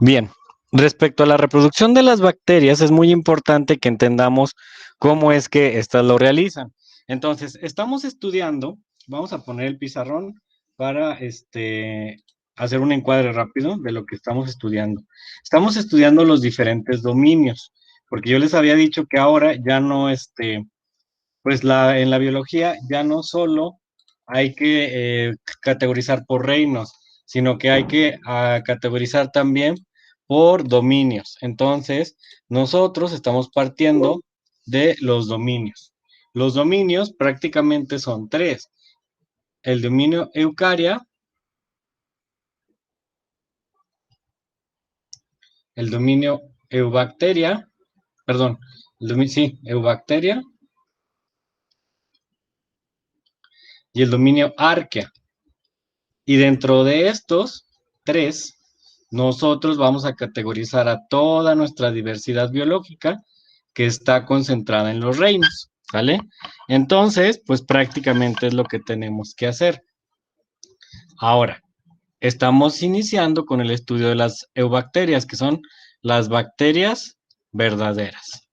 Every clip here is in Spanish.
Bien, respecto a la reproducción de las bacterias, es muy importante que entendamos cómo es que éstas lo realizan. Entonces, estamos estudiando, vamos a poner el pizarrón para hacer un encuadre rápido de lo que estamos estudiando. Estamos estudiando los diferentes dominios, porque yo les había dicho que ahora ya no, en la biología ya no solo hay que categorizar por reinos, sino que hay que categorizar también por dominios. Entonces, nosotros estamos partiendo de los dominios. Los dominios prácticamente son tres. El dominio Eucaria, el dominio Eubacteria, perdón, sí, Eubacteria y el dominio Arquea. Y dentro de estos tres, nosotros vamos a categorizar a toda nuestra diversidad biológica que está concentrada en los reinos, ¿vale? Entonces, pues prácticamente es lo que tenemos que hacer. Ahora, estamos iniciando con el estudio de las eubacterias, que son las bacterias verdaderas.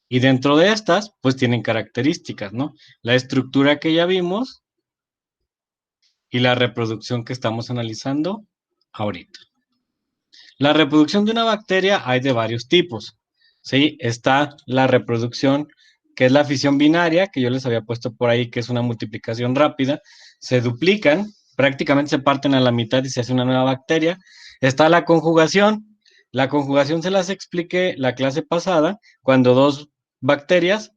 Y dentro de estas, pues tienen características, ¿no? La estructura que ya vimos y la reproducción que estamos analizando ahorita. La reproducción de una bacteria hay de varios tipos, ¿sí? Está la reproducción, que es la fisión binaria, que yo les había puesto por ahí, que es una multiplicación rápida. Se duplican, prácticamente se parten a la mitad y se hace una nueva bacteria. Está la conjugación. La conjugación se las expliqué la clase pasada, cuando dos bacterias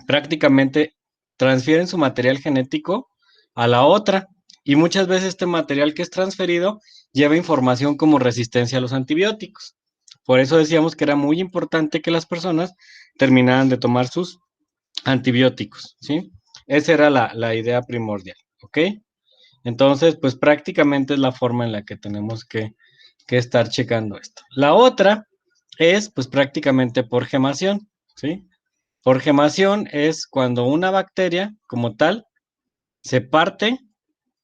prácticamente transfieren su material genético a la otra. Y muchas veces este material que es transferido lleva información como resistencia a los antibióticos. Por eso decíamos que era muy importante que las personas terminaran de tomar sus antibióticos, ¿sí? Esa era la idea primordial, ¿ok? Entonces, pues prácticamente es la forma en la que tenemos que estar checando esto. La otra es, pues prácticamente por gemación, ¿sí? Por gemación es cuando una bacteria como tal se parte,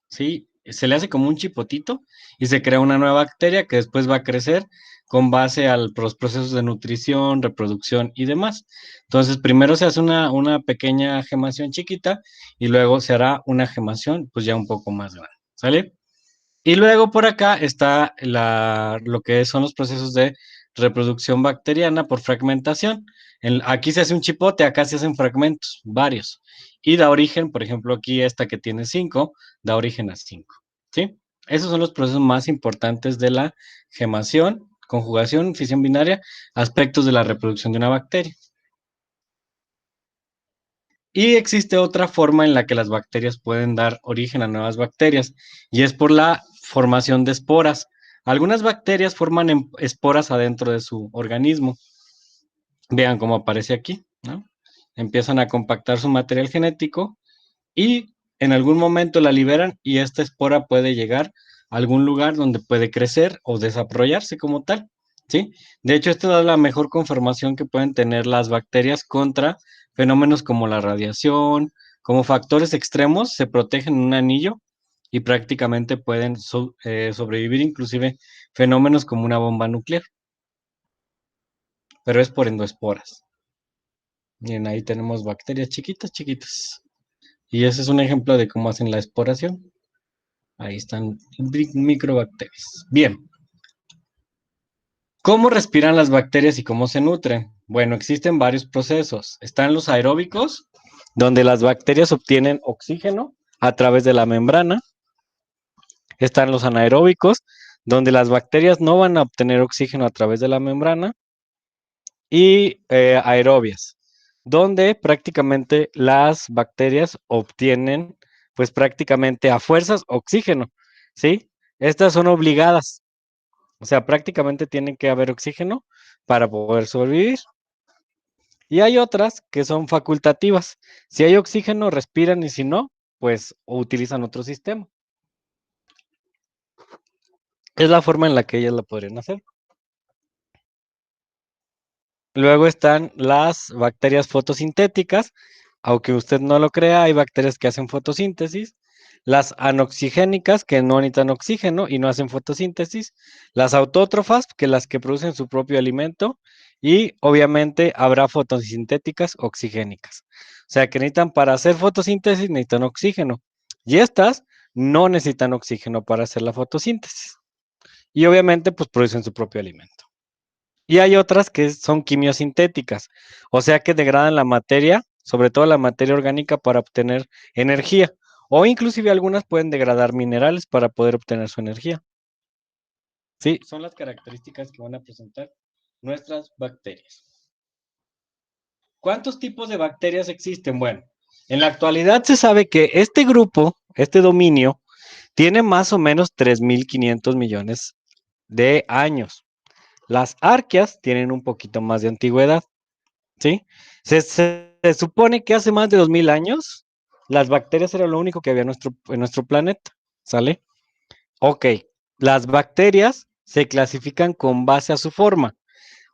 ¿sí? Se le hace como un chipotito y se crea una nueva bacteria que después va a crecer con base a los procesos de nutrición, reproducción y demás. Entonces, primero se hace una pequeña gemación chiquita y luego se hará una gemación pues ya un poco más grande, ¿sale? Y luego por acá está lo que son los procesos de reproducción bacteriana por fragmentación. Aquí se hace un chipote, acá se hacen fragmentos, varios. Y da origen, por ejemplo, aquí esta que tiene 5, da origen a 5. ¿Sí? Esos son los procesos más importantes de la gemación, conjugación, fisión binaria, aspectos de la reproducción de una bacteria. Y existe otra forma en la que las bacterias pueden dar origen a nuevas bacterias, y es por la formación de esporas. Algunas bacterias forman esporas adentro de su organismo. Vean cómo aparece aquí, ¿no? Empiezan a compactar su material genético y en algún momento la liberan y esta espora puede llegar a algún lugar donde puede crecer o desarrollarse como tal, ¿sí? De hecho, esto da la mejor conformación que pueden tener las bacterias contra fenómenos como la radiación, como factores extremos, se protegen en un anillo y prácticamente pueden sobrevivir inclusive fenómenos como una bomba nuclear, pero es por endoesporas. Miren, ahí tenemos bacterias chiquitas, chiquitas. Y ese es un ejemplo de cómo hacen la esporación. Ahí están microbacterias. Bien, ¿cómo respiran las bacterias y cómo se nutren? Bueno, existen varios procesos. Están los aeróbicos, donde las bacterias obtienen oxígeno a través de la membrana. Están los anaeróbicos, donde las bacterias no van a obtener oxígeno a través de la membrana. Y aerobias, donde prácticamente las bacterias obtienen, pues prácticamente a fuerzas oxígeno, ¿sí? Estas son obligadas, o sea, prácticamente tiene que haber oxígeno para poder sobrevivir. Y hay otras que son facultativas. Si hay oxígeno, respiran y si no, pues utilizan otro sistema. Es la forma en la que ellas la podrían hacer. Luego están las bacterias fotosintéticas. Aunque usted no lo crea, hay bacterias que hacen fotosíntesis. las anoxigénicas, que no necesitan oxígeno y no hacen fotosíntesis, las autótrofas, que las que producen su propio alimento, y obviamente habrá fotosintéticas oxigénicas. O sea que necesitan para hacer fotosíntesis, necesitan oxígeno. Y estas no necesitan oxígeno para hacer la fotosíntesis. Y obviamente pues producen su propio alimento. Y hay otras que son quimiosintéticas, o sea que degradan la materia, sobre todo la materia orgánica, para obtener energía. O inclusive algunas pueden degradar minerales para poder obtener su energía. Sí, son las características que van a presentar nuestras bacterias. ¿Cuántos tipos de bacterias existen? Bueno, en la actualidad se sabe que este grupo, este dominio, tiene más o menos 3.500 millones de años. Las arqueas tienen un poquito más de antigüedad, ¿sí? Se supone que hace más de 2.000 años, las bacterias eran lo único que había en nuestro planeta, ¿sale? Ok, las bacterias se clasifican con base a su forma.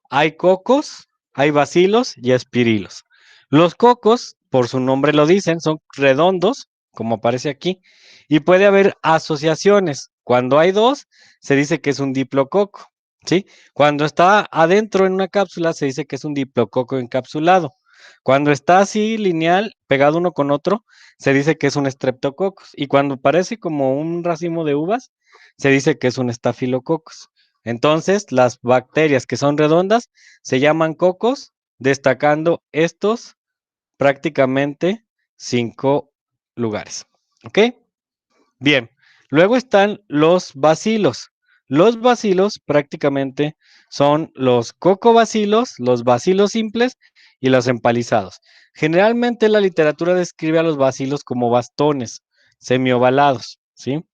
Hay cocos, hay bacilos y espirilos. Los cocos, por su nombre lo dicen, son redondos, como aparece aquí, y puede haber asociaciones. Cuando hay dos, se dice que es un diplococo, ¿sí? Cuando está adentro en una cápsula, se dice que es un diplococo encapsulado. Cuando está así lineal, pegado uno con otro, se dice que es un streptococcus. Y cuando parece como un racimo de uvas, se dice que es un estafilococcus. Entonces, las bacterias que son redondas se llaman cocos, destacando estos prácticamente 5 lugares. ¿Ok? Bien. Luego están los bacilos. Los bacilos prácticamente son los cocobacilos, los bacilos simples y los empalizados. Generalmente la literatura describe a los bacilos como bastones semiovalados, ¿sí?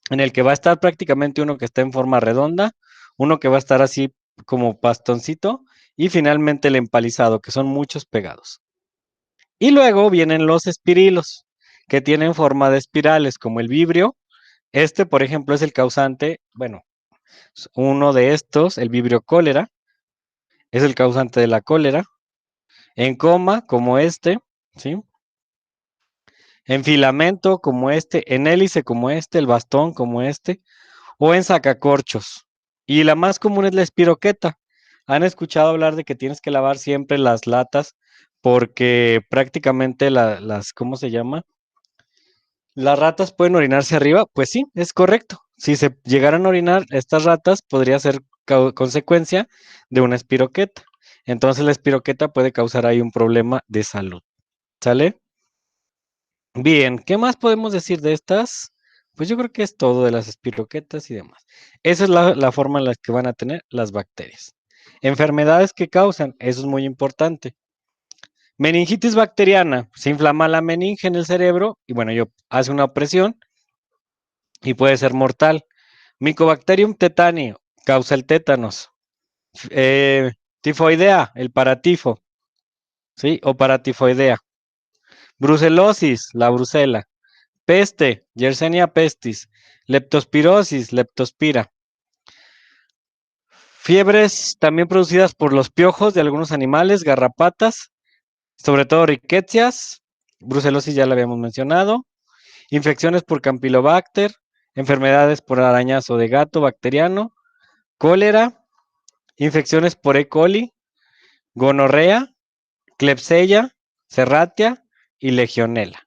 En el que va a estar prácticamente uno que está en forma redonda, uno que va a estar así como bastoncito y finalmente el empalizado, que son muchos pegados. Y luego vienen los espirilos, que tienen forma de espirales, como el vibrio. Este, por ejemplo, es el causante, bueno, uno de estos, el vibrio cólera, es el causante de la cólera. En coma, como este, ¿sí? En filamento, como este, en hélice, como este, el bastón, como este, o en sacacorchos. Y la más común es la espiroqueta. ¿Han escuchado hablar de que tienes que lavar siempre las latas porque prácticamente las, ¿cómo se llama? Las ratas pueden orinarse arriba. Pues sí, es correcto. Si se llegaran a orinar estas ratas, podría ser consecuencia de una espiroqueta. Entonces la espiroqueta puede causar ahí un problema de salud. ¿Sale? Bien, ¿qué más podemos decir de estas? Pues yo creo que es todo de las espiroquetas y demás. Esa es la forma en la que van a tener las bacterias. Enfermedades que causan, eso es muy importante. Meningitis bacteriana, se inflama la meninge en el cerebro y bueno, hace una presión y puede ser mortal. Mycobacterium tetani, causa el tétanos. Eh, Tifoidea, el paratifo, ¿sí? O paratifoidea. Brucelosis, la brucela. Peste, Yersinia pestis. Leptospirosis, leptospira. Fiebres también producidas por los piojos de algunos animales, garrapatas, sobre todo riquecias. Brucelosis ya la habíamos mencionado. Infecciones por Campylobacter, enfermedades por arañazo de gato bacteriano, cólera, infecciones por E. coli, gonorrea, Klebsiella, Serratia y Legionella.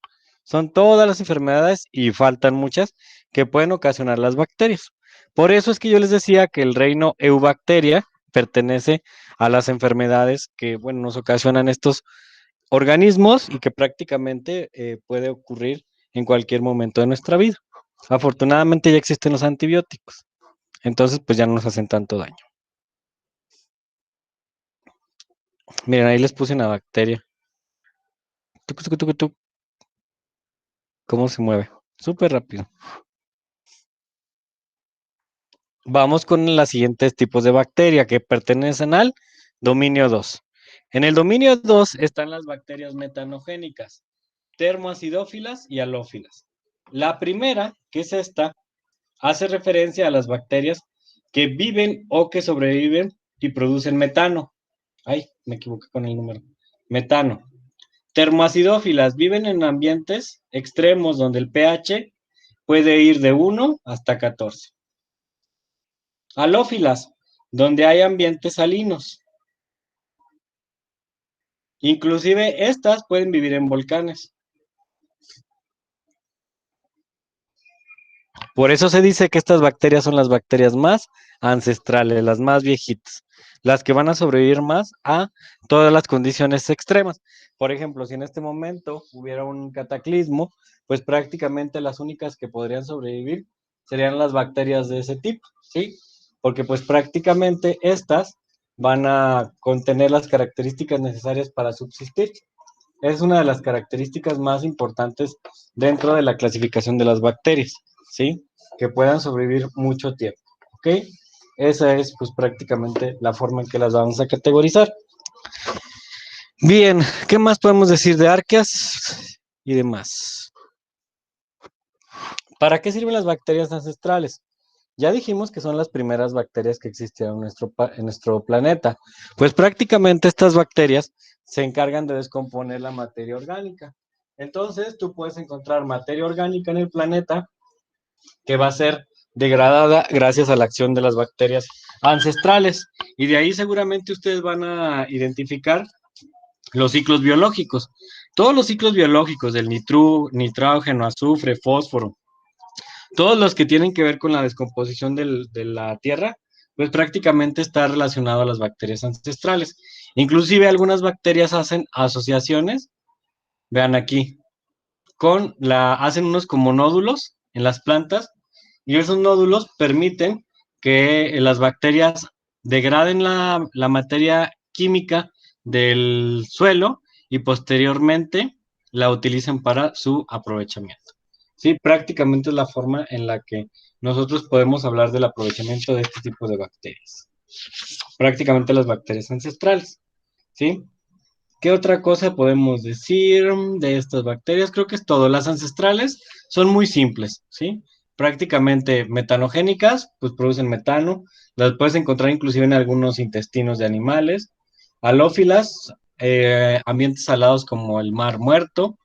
Son todas las enfermedades y faltan muchas que pueden ocasionar las bacterias. Por eso es que yo les decía que el reino Eubacteria pertenece a las enfermedades que, bueno, nos ocasionan estos organismos y que prácticamente puede ocurrir en cualquier momento de nuestra vida. Afortunadamente ya existen los antibióticos, entonces pues ya no nos hacen tanto daño. Miren, ahí les puse una bacteria. Tuc, tuc, tuc, tuc. ¿Cómo se mueve? Súper rápido. Vamos con los siguientes tipos de bacteria que pertenecen al dominio 2. En el dominio 2 están las bacterias metanogénicas, termoacidófilas y halófilas. La primera, que es esta, hace referencia a las bacterias que viven o que sobreviven y producen metano. Ay, me equivoqué con el número. Metano. Termoacidófilas viven en ambientes extremos donde el pH puede ir de 1 hasta 14. Halófilas, donde hay ambientes salinos. Inclusive estas pueden vivir en volcanes. Por eso se dice que estas bacterias son las bacterias más ancestrales, las más viejitas, las que van a sobrevivir más a todas las condiciones extremas. Por ejemplo, si en este momento hubiera un cataclismo, pues prácticamente las únicas que podrían sobrevivir serían las bacterias de ese tipo, ¿sí? Porque pues prácticamente estas van a contener las características necesarias para subsistir. Es una de las características más importantes dentro de la clasificación de las bacterias, ¿sí? Que puedan sobrevivir mucho tiempo, ¿ok? Esa es, pues, prácticamente la forma en que las vamos a categorizar. Bien, ¿qué más podemos decir de arqueas y demás? ¿Para qué sirven las bacterias ancestrales? Ya dijimos que son las primeras bacterias que existieron en nuestro planeta. Pues prácticamente estas bacterias se encargan de descomponer la materia orgánica. Entonces, tú puedes encontrar materia orgánica en el planeta que va a ser degradada gracias a la acción de las bacterias ancestrales. Y de ahí seguramente ustedes van a identificar los ciclos biológicos. Todos los ciclos biológicos del nitrógeno, azufre, fósforo, todos los que tienen que ver con la descomposición de la tierra, pues prácticamente está relacionado a las bacterias ancestrales. Inclusive algunas bacterias hacen asociaciones, vean aquí, hacen unos como nódulos en las plantas y esos nódulos permiten que las bacterias degraden la materia química del suelo y posteriormente la utilicen para su aprovechamiento. Sí, prácticamente es la forma en la que nosotros podemos hablar del aprovechamiento de este tipo de bacterias. Prácticamente las bacterias ancestrales, ¿sí? ¿Qué otra cosa podemos decir de estas bacterias? Creo que es todo. Las ancestrales son muy simples, ¿sí? Prácticamente metanogénicas, pues producen metano. Las puedes encontrar inclusive en algunos intestinos de animales. Halófilas, ambientes salados como el mar muerto,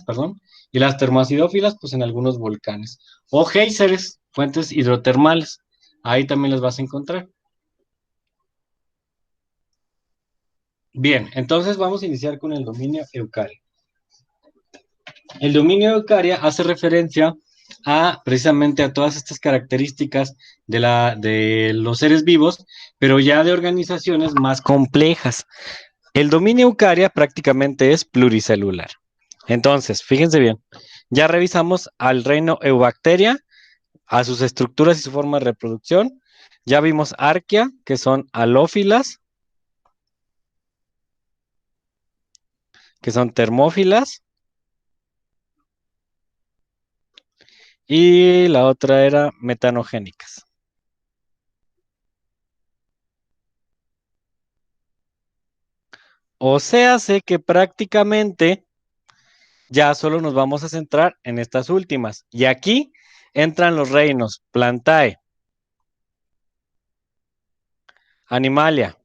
perdón. Y las termoacidófilas, pues en algunos volcanes. O géiseres, fuentes hidrotermales. Ahí también las vas a encontrar. Bien, entonces vamos a iniciar con el dominio Eucaria. El dominio Eucaria hace referencia precisamente a todas estas características de los seres vivos, pero ya de organizaciones más complejas. El dominio Eucaria prácticamente es pluricelular. Entonces, fíjense bien, ya revisamos al reino Eubacteria, a sus estructuras y su forma de reproducción. Ya vimos Arquea, que son halófilas, que son termófilas, y la otra era metanogénicas. O sea, sé que prácticamente ya solo nos vamos a centrar en estas últimas. Y aquí entran los reinos Plantae, Animalia,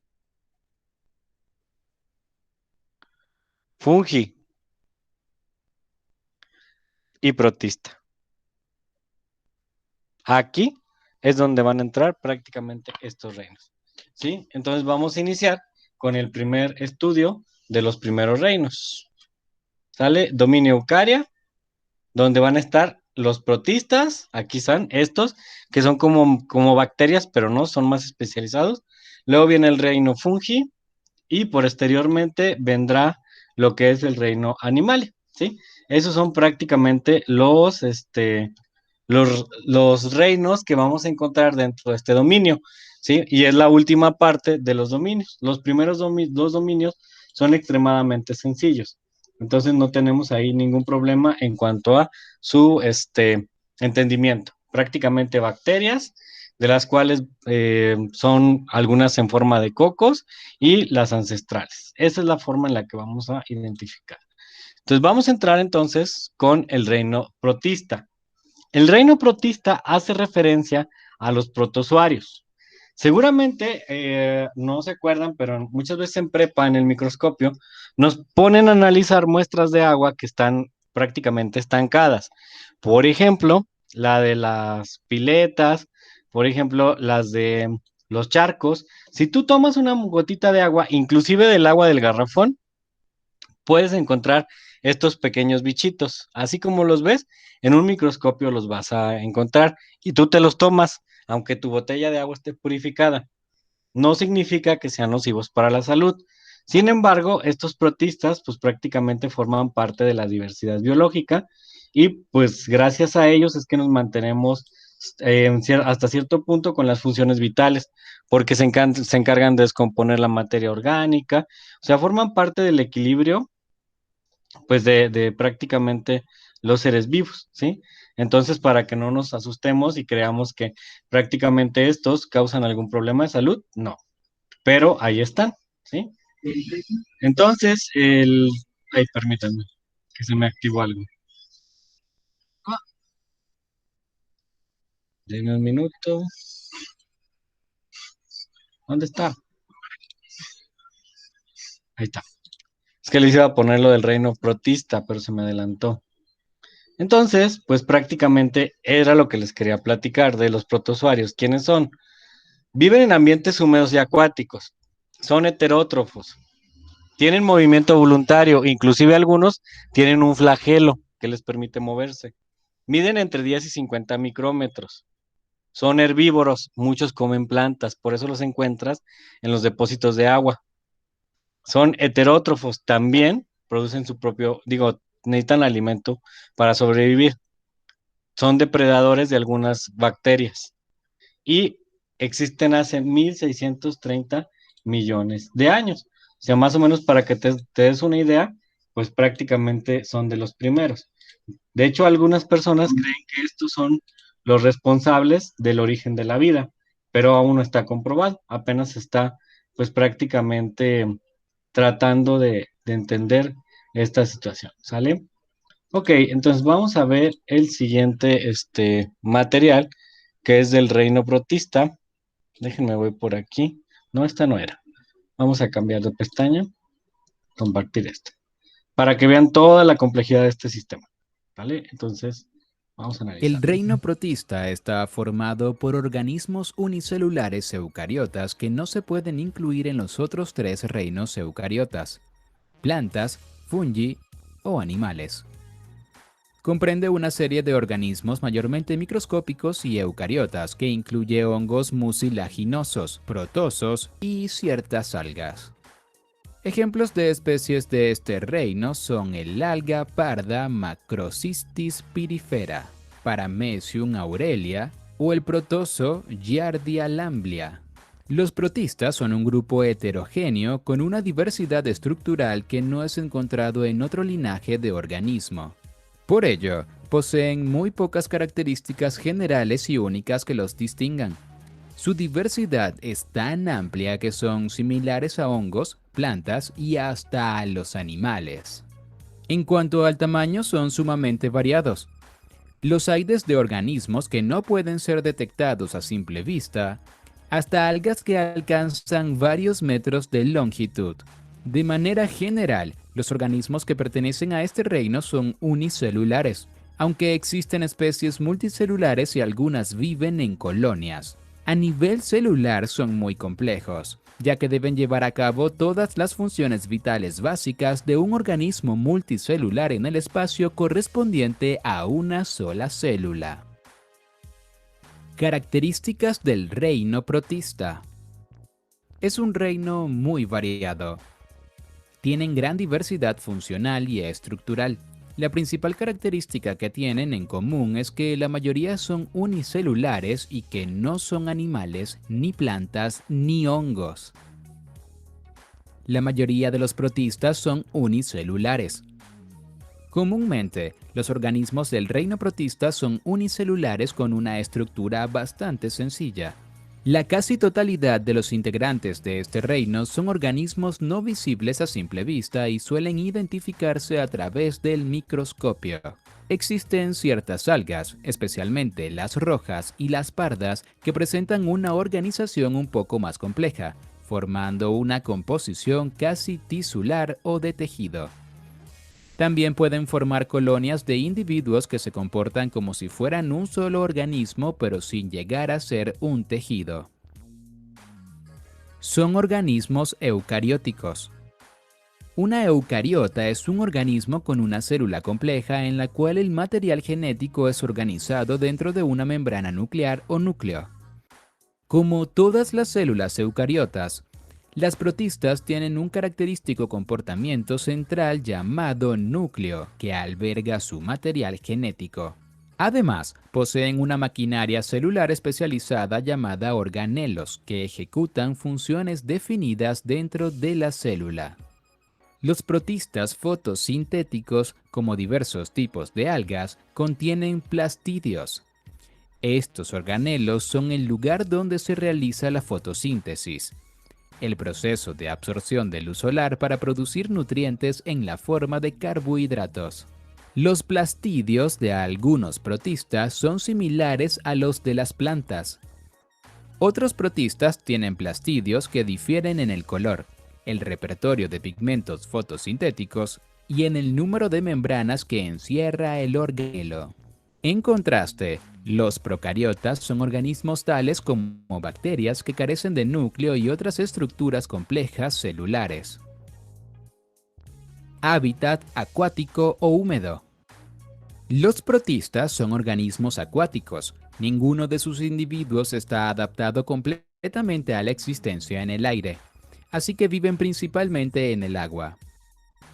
Fungi y Protista. Aquí es donde van a entrar prácticamente estos reinos. ¿Sí? Entonces vamos a iniciar con el primer estudio de los primeros reinos. ¿Sale? Dominio Eucaria, donde van a estar los protistas, aquí están estos, que son como bacterias, pero no, son más especializados. Luego viene el reino fungi y posteriormente vendrá lo que es el reino animal, ¿sí? Esos son prácticamente los reinos que vamos a encontrar dentro de este dominio, ¿sí? Y es la última parte de los dominios. Los primeros dos dominios son extremadamente sencillos. Entonces no tenemos ahí ningún problema en cuanto a su entendimiento. Prácticamente bacterias, de las cuales son algunas en forma de cocos y las ancestrales. Esa es la forma en la que vamos a identificar. Entonces vamos a entrar entonces con el reino protista. El reino protista hace referencia a los protozoarios. Seguramente no se acuerdan, pero muchas veces en prepa, en el microscopio, nos ponen a analizar muestras de agua que están prácticamente estancadas. Por ejemplo, la de las piletas, por ejemplo, las de los charcos. Si tú tomas una gotita de agua, inclusive del agua del garrafón, puedes encontrar estos pequeños bichitos. Así como los ves, en un microscopio los vas a encontrar y tú te los tomas, aunque tu botella de agua esté purificada. No significa que sean nocivos para la salud. Sin embargo, estos protistas pues prácticamente forman parte de la diversidad biológica y pues gracias a ellos es que nos mantenemos hasta cierto punto con las funciones vitales, porque se encargan de descomponer la materia orgánica, o sea, forman parte del equilibrio pues de prácticamente los seres vivos, ¿sí? Entonces, para que no nos asustemos y creamos que prácticamente estos causan algún problema de salud, no, pero ahí están, ¿sí? Entonces, ay, permítanme, que se me activó algo. Ah, denme un minuto. ¿Dónde está? Ahí está. Es que les iba a poner lo del reino protista, pero se me adelantó. Entonces, pues prácticamente era lo que les quería platicar de los protozoarios. ¿Quiénes son? Viven en ambientes húmedos y acuáticos. Son heterótrofos. Tienen movimiento voluntario. Inclusive algunos tienen un flagelo que les permite moverse. Miden entre 10 y 50 micrómetros. Son herbívoros. Muchos comen plantas. Por eso los encuentras en los depósitos de agua. Son heterótrofos. También producen su propio, digo, necesitan alimento para sobrevivir. Son depredadores de algunas bacterias. Y existen hace 1630 millones de años. O sea, más o menos para que te des una idea, pues prácticamente son de los primeros. De hecho, algunas personas creen que estos son los responsables del origen de la vida, pero aún no está comprobado. Apenas está, pues prácticamente tratando de entender esta situación. ¿Sale? Ok, entonces vamos a ver el siguiente material, que es del reino protista. Déjenme, voy por aquí. No, esta no era. Vamos a cambiar de pestaña, compartir esta, para que vean toda la complejidad de este sistema. ¿Vale? Entonces, vamos a El analizar. reino protista está formado por organismos unicelulares eucariotas que no se pueden incluir en los otros tres reinos eucariotas: plantas, fungi o animales. Comprende una serie de organismos mayormente microscópicos y eucariotas que incluye hongos mucilaginosos, protozoos y ciertas algas. Ejemplos de especies de este reino son el alga parda Macrocystis pyrifera, Paramecium aurelia o el protozoo Giardia lamblia. Los protistas son un grupo heterogéneo con una diversidad estructural que no es encontrado en otro linaje de organismo. Por ello, poseen muy pocas características generales y únicas que los distingan. Su diversidad es tan amplia que son similares a hongos, plantas y hasta a los animales. En cuanto al tamaño, son sumamente variados. Los hay desde organismos que no pueden ser detectados a simple vista, hasta algas que alcanzan varios metros de longitud. De manera general, los organismos que pertenecen a este reino son unicelulares, aunque existen especies multicelulares y algunas viven en colonias. A nivel celular son muy complejos, ya que deben llevar a cabo todas las funciones vitales básicas de un organismo multicelular en el espacio correspondiente a una sola célula. Características del reino protista. Es un reino muy variado. Tienen gran diversidad funcional y estructural. La principal característica que tienen en común es que la mayoría son unicelulares y que no son animales, ni plantas, ni hongos. La mayoría de los protistas son unicelulares. Comúnmente, los organismos del reino protista son unicelulares con una estructura bastante sencilla. La casi totalidad de los integrantes de este reino son organismos no visibles a simple vista y suelen identificarse a través del microscopio. Existen ciertas algas, especialmente las rojas y las pardas, que presentan una organización un poco más compleja, formando una composición casi tisular o de tejido. También pueden formar colonias de individuos que se comportan como si fueran un solo organismo, pero sin llegar a ser un tejido. Son organismos eucarióticos. Una eucariota es un organismo con una célula compleja en la cual el material genético es organizado dentro de una membrana nuclear o núcleo. Como todas las células eucariotas, las protistas tienen un característico comportamiento central llamado núcleo, que alberga su material genético. Además, poseen una maquinaria celular especializada llamada organelos, que ejecutan funciones definidas dentro de la célula. Los protistas fotosintéticos, como diversos tipos de algas, contienen plastidios. Estos organelos son el lugar donde se realiza la fotosíntesis, el proceso de absorción de luz solar para producir nutrientes en la forma de carbohidratos. Los plastidios de algunos protistas son similares a los de las plantas. Otros protistas tienen plastidios que difieren en el color, el repertorio de pigmentos fotosintéticos y en el número de membranas que encierra el organelo. En contraste, los procariotas son organismos tales como bacterias que carecen de núcleo y otras estructuras complejas celulares. Hábitat acuático o húmedo. Los protistas son organismos acuáticos. Ninguno de sus individuos está adaptado completamente a la existencia en el aire, así que viven principalmente en el agua.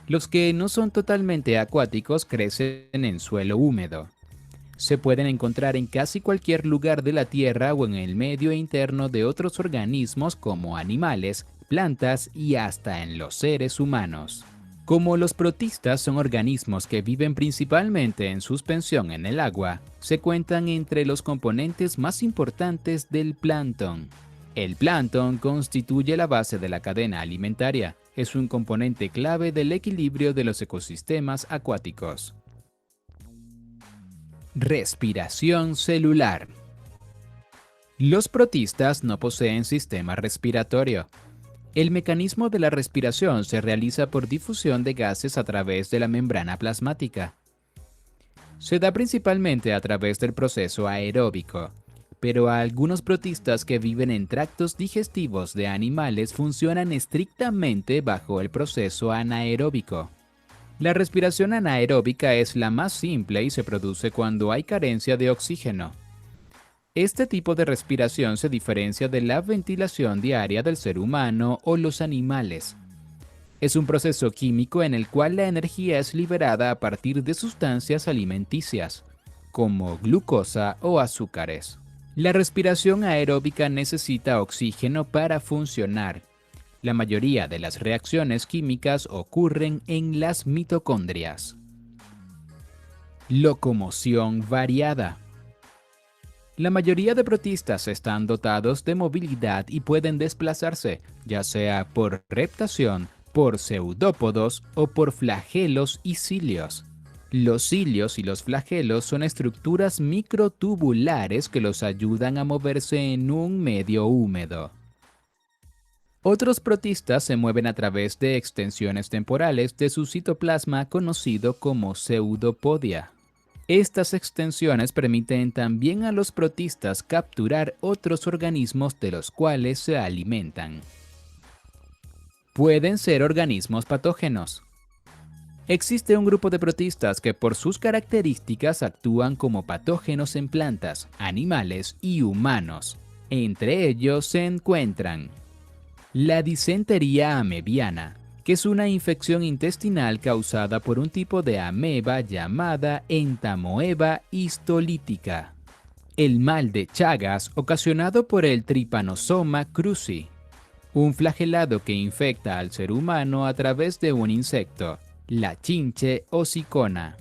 Los que no son totalmente acuáticos crecen en suelo húmedo. Se pueden encontrar en casi cualquier lugar de la Tierra o en el medio interno de otros organismos como animales, plantas y hasta en los seres humanos. Como los protistas son organismos que viven principalmente en suspensión en el agua, se cuentan entre los componentes más importantes del plancton. El plancton constituye la base de la cadena alimentaria. Es un componente clave del equilibrio de los ecosistemas acuáticos. Respiración celular. Los protistas no poseen sistema respiratorio. El mecanismo de la respiración se realiza por difusión de gases a través de la membrana plasmática. Se da principalmente a través del proceso aeróbico, pero algunos protistas que viven en tractos digestivos de animales funcionan estrictamente bajo el proceso anaeróbico. La respiración anaeróbica es la más simple y se produce cuando hay carencia de oxígeno. Este tipo de respiración se diferencia de la ventilación diaria del ser humano o los animales. Es un proceso químico en el cual la energía es liberada a partir de sustancias alimenticias, como glucosa o azúcares. La respiración aeróbica necesita oxígeno para funcionar. La mayoría de las reacciones químicas ocurren en las mitocondrias. Locomoción variada. La mayoría de protistas están dotados de movilidad y pueden desplazarse, ya sea por reptación, por pseudópodos o por flagelos y cilios. Los cilios y los flagelos son estructuras microtubulares que los ayudan a moverse en un medio húmedo. Otros protistas se mueven a través de extensiones temporales de su citoplasma conocido como pseudopodia. Estas extensiones permiten también a los protistas capturar otros organismos de los cuales se alimentan. Pueden ser organismos patógenos. Existe un grupo de protistas que por sus características actúan como patógenos en plantas, animales y humanos. Entre ellos se encuentran la disentería amebiana, que es una infección intestinal causada por un tipo de ameba llamada Entamoeba histolítica. El mal de Chagas ocasionado por el Trypanosoma cruzi, un flagelado que infecta al ser humano a través de un insecto, la chinche hocicona.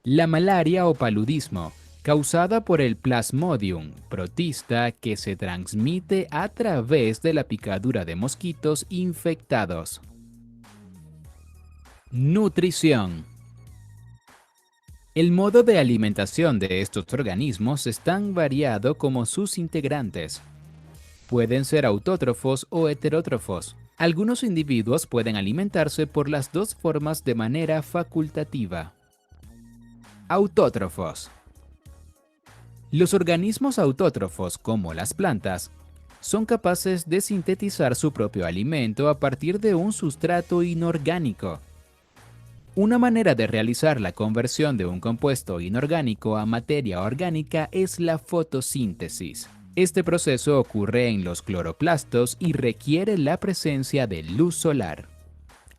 La malaria o paludismo, causada por el Plasmodium protista que se transmite a través de la picadura de mosquitos infectados. Nutrición. El modo de alimentación de estos organismos es tan variado como sus integrantes. Pueden ser autótrofos o heterótrofos. Algunos individuos pueden alimentarse por las dos formas de manera facultativa. Autótrofos. Los organismos autótrofos, como las plantas, son capaces de sintetizar su propio alimento a partir de un sustrato inorgánico. Una manera de realizar la conversión de un compuesto inorgánico a materia orgánica es la fotosíntesis. Este proceso ocurre en los cloroplastos y requiere la presencia de luz solar.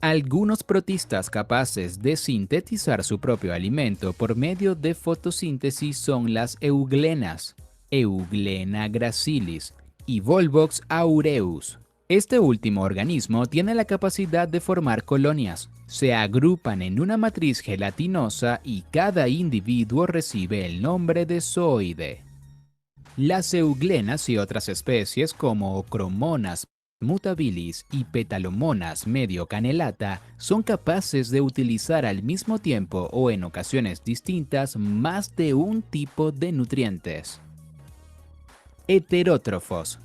Algunos protistas capaces de sintetizar su propio alimento por medio de fotosíntesis son las euglenas, Euglena gracilis y Volvox aureus. Este último organismo tiene la capacidad de formar colonias. Se agrupan en una matriz gelatinosa y cada individuo recibe el nombre de zooide. Las euglenas y otras especies como Chromonas mutabilis y Petalomonas medio canelata son capaces de utilizar al mismo tiempo o en ocasiones distintas más de un tipo de nutrientes. Heterótrofos.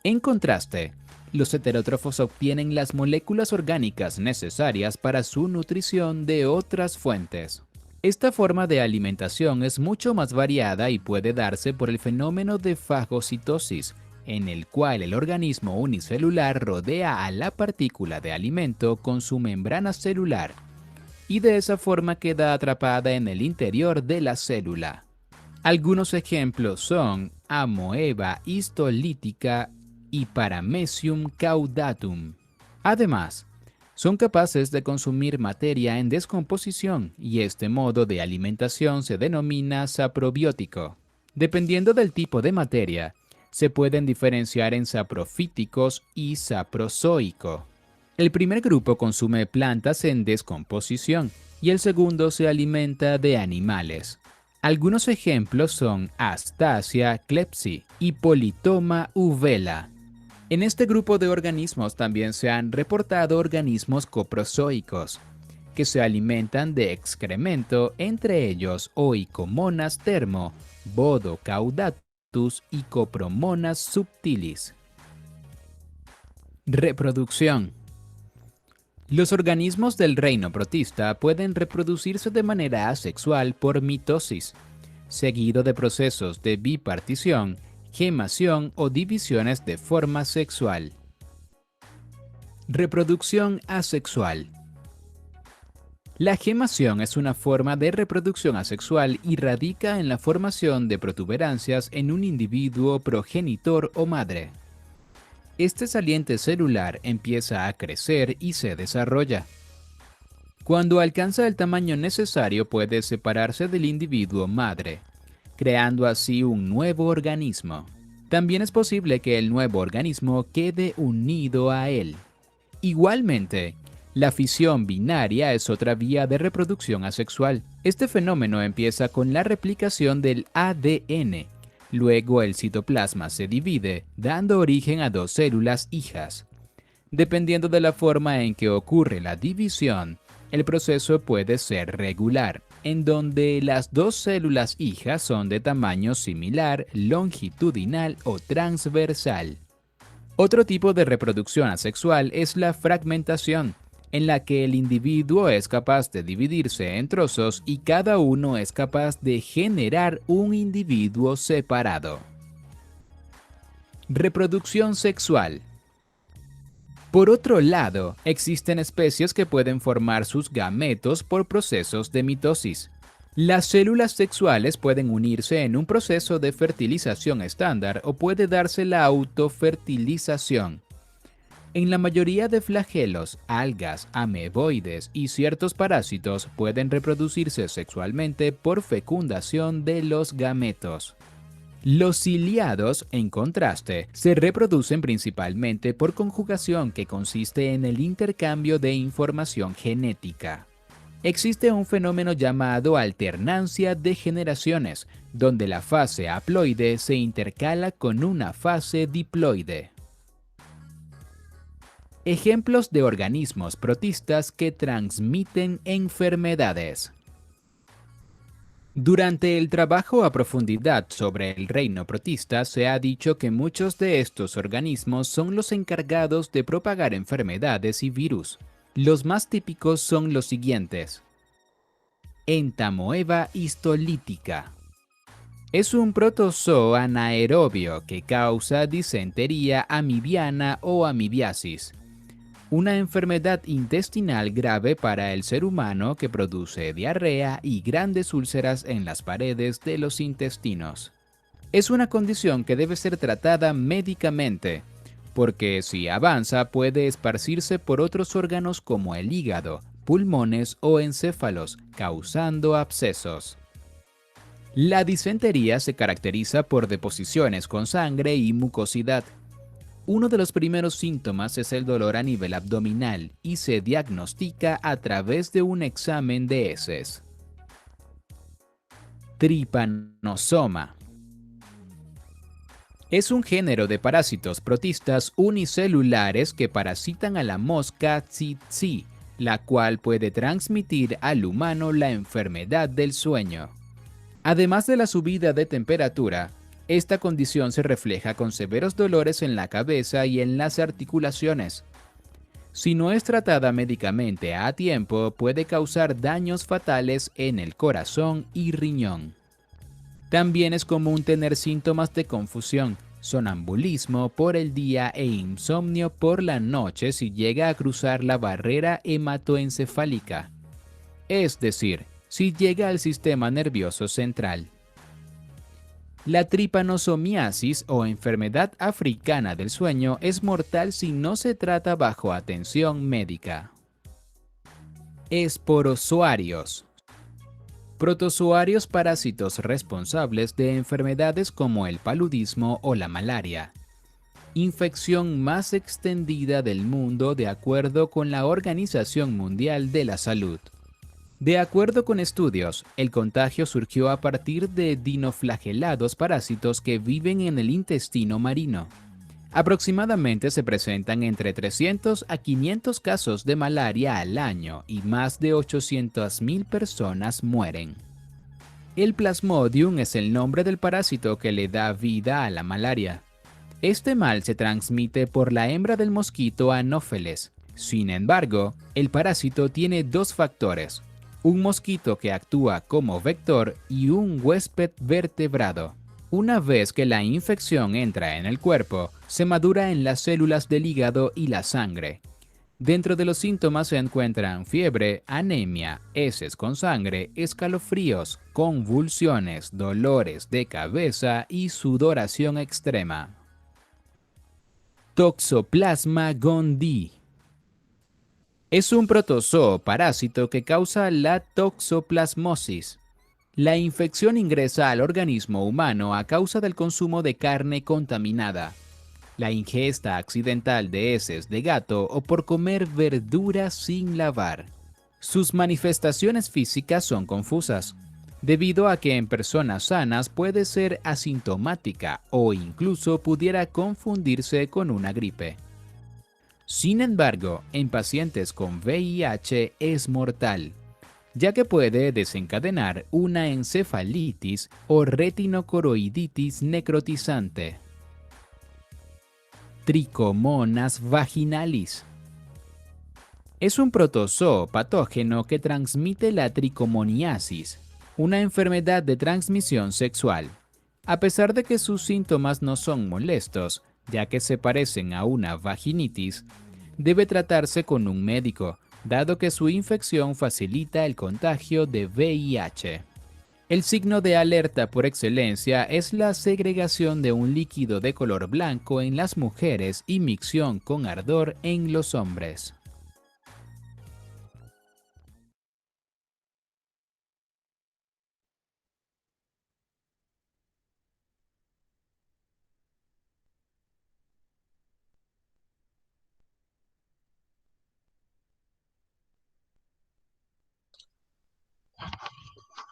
En contraste, los heterótrofos obtienen las moléculas orgánicas necesarias para su nutrición de otras fuentes. Esta forma de alimentación es mucho más variada y puede darse por el fenómeno de fagocitosis, en el cual el organismo unicelular rodea a la partícula de alimento con su membrana celular y de esa forma queda atrapada en el interior de la célula. Algunos ejemplos son Amoeba histolítica y Paramecium caudatum. Además, son capaces de consumir materia en descomposición y este modo de alimentación se denomina saprobiótico. Dependiendo del tipo de materia, se pueden diferenciar en saprofíticos y saprozoico. El primer grupo consume plantas en descomposición y el segundo se alimenta de animales. Algunos ejemplos son Astasia clepsi y Politoma uvela. En este grupo de organismos también se han reportado organismos coprozoicos, que se alimentan de excremento, entre ellos Oikomonas termo, Bodo caudatus y Copromonas subtilis. Reproducción. Los organismos del reino protista pueden reproducirse de manera asexual por mitosis, seguido de procesos de bipartición, gemación o divisiones de forma sexual. Reproducción asexual. La gemación es una forma de reproducción asexual y radica en la formación de protuberancias en un individuo progenitor o madre. Este saliente celular empieza a crecer y se desarrolla. Cuando alcanza el tamaño necesario puede separarse del individuo madre, creando así un nuevo organismo. También es posible que el nuevo organismo quede unido a él. Igualmente, la fisión binaria es otra vía de reproducción asexual. Este fenómeno empieza con la replicación del ADN. Luego el citoplasma se divide, dando origen a dos células hijas. Dependiendo de la forma en que ocurre la división, el proceso puede ser regular, en donde las dos células hijas son de tamaño similar, longitudinal o transversal. Otro tipo de reproducción asexual es la fragmentación, en la que el individuo es capaz de dividirse en trozos y cada uno es capaz de generar un individuo separado. Reproducción sexual. Por otro lado, existen especies que pueden formar sus gametos por procesos de mitosis. Las células sexuales pueden unirse en un proceso de fertilización estándar o puede darse la autofertilización. En la mayoría de flagelos, algas, ameboides y ciertos parásitos pueden reproducirse sexualmente por fecundación de los gametos. Los ciliados, en contraste, se reproducen principalmente por conjugación que consiste en el intercambio de información genética. Existe un fenómeno llamado alternancia de generaciones, donde la fase haploide se intercala con una fase diploide. Ejemplos de organismos protistas que transmiten enfermedades. Durante el trabajo a profundidad sobre el reino protista se ha dicho que muchos de estos organismos son los encargados de propagar enfermedades y virus. Los más típicos son los siguientes. Entamoeba histolítica. Es un protozoo anaerobio que causa disentería amibiana o amibiasis, una enfermedad intestinal grave para el ser humano que produce diarrea y grandes úlceras en las paredes de los intestinos. Es una condición que debe ser tratada médicamente, porque si avanza puede esparcirse por otros órganos como el hígado, pulmones o encéfalos, causando abscesos. La disentería se caracteriza por deposiciones con sangre y mucosidad. Uno de los primeros síntomas es el dolor a nivel abdominal y se diagnostica a través de un examen de heces. Trypanosoma. Es un género de parásitos protistas unicelulares que parasitan a la mosca tsetse, la cual puede transmitir al humano la enfermedad del sueño. Además de la subida de temperatura, esta condición se refleja con severos dolores en la cabeza y en las articulaciones. Si no es tratada médicamente a tiempo, puede causar daños fatales en el corazón y riñón. También es común tener síntomas de confusión, sonambulismo por el día e insomnio por la noche si llega a cruzar la barrera hematoencefálica, es decir, si llega al sistema nervioso central. La tripanosomiasis o enfermedad africana del sueño es mortal si no se trata bajo atención médica. Esporozoarios. Protozoarios parásitos responsables de enfermedades como el paludismo o la malaria. Infección más extendida del mundo de acuerdo con la Organización Mundial de la Salud. De acuerdo con estudios, el contagio surgió a partir de dinoflagelados parásitos que viven en el intestino marino. Aproximadamente se presentan entre 300 a 500 casos de malaria al año y más de 800.000 personas mueren. El Plasmodium es el nombre del parásito que le da vida a la malaria. Este mal se transmite por la hembra del mosquito Anopheles. Sin embargo, el parásito tiene dos factores: un mosquito que actúa como vector y un huésped vertebrado. Una vez que la infección entra en el cuerpo, se madura en las células del hígado y la sangre. Dentro de los síntomas se encuentran fiebre, anemia, heces con sangre, escalofríos, convulsiones, dolores de cabeza y sudoración extrema. Toxoplasma gondii. Es un protozoo parásito que causa la toxoplasmosis. La infección ingresa al organismo humano a causa del consumo de carne contaminada, la ingesta accidental de heces de gato o por comer verduras sin lavar. Sus manifestaciones físicas son confusas, debido a que en personas sanas puede ser asintomática o incluso pudiera confundirse con una gripe. Sin embargo, en pacientes con VIH es mortal, ya que puede desencadenar una encefalitis o retinocoroiditis necrotizante. Trichomonas vaginalis. Es un protozoo patógeno que transmite la tricomoniasis, una enfermedad de transmisión sexual. A pesar de que sus síntomas no son molestos, ya que se parecen a una vaginitis, debe tratarse con un médico, dado que su infección facilita el contagio de VIH. El signo de alerta por excelencia es la segregación de un líquido de color blanco en las mujeres y micción con ardor en los hombres.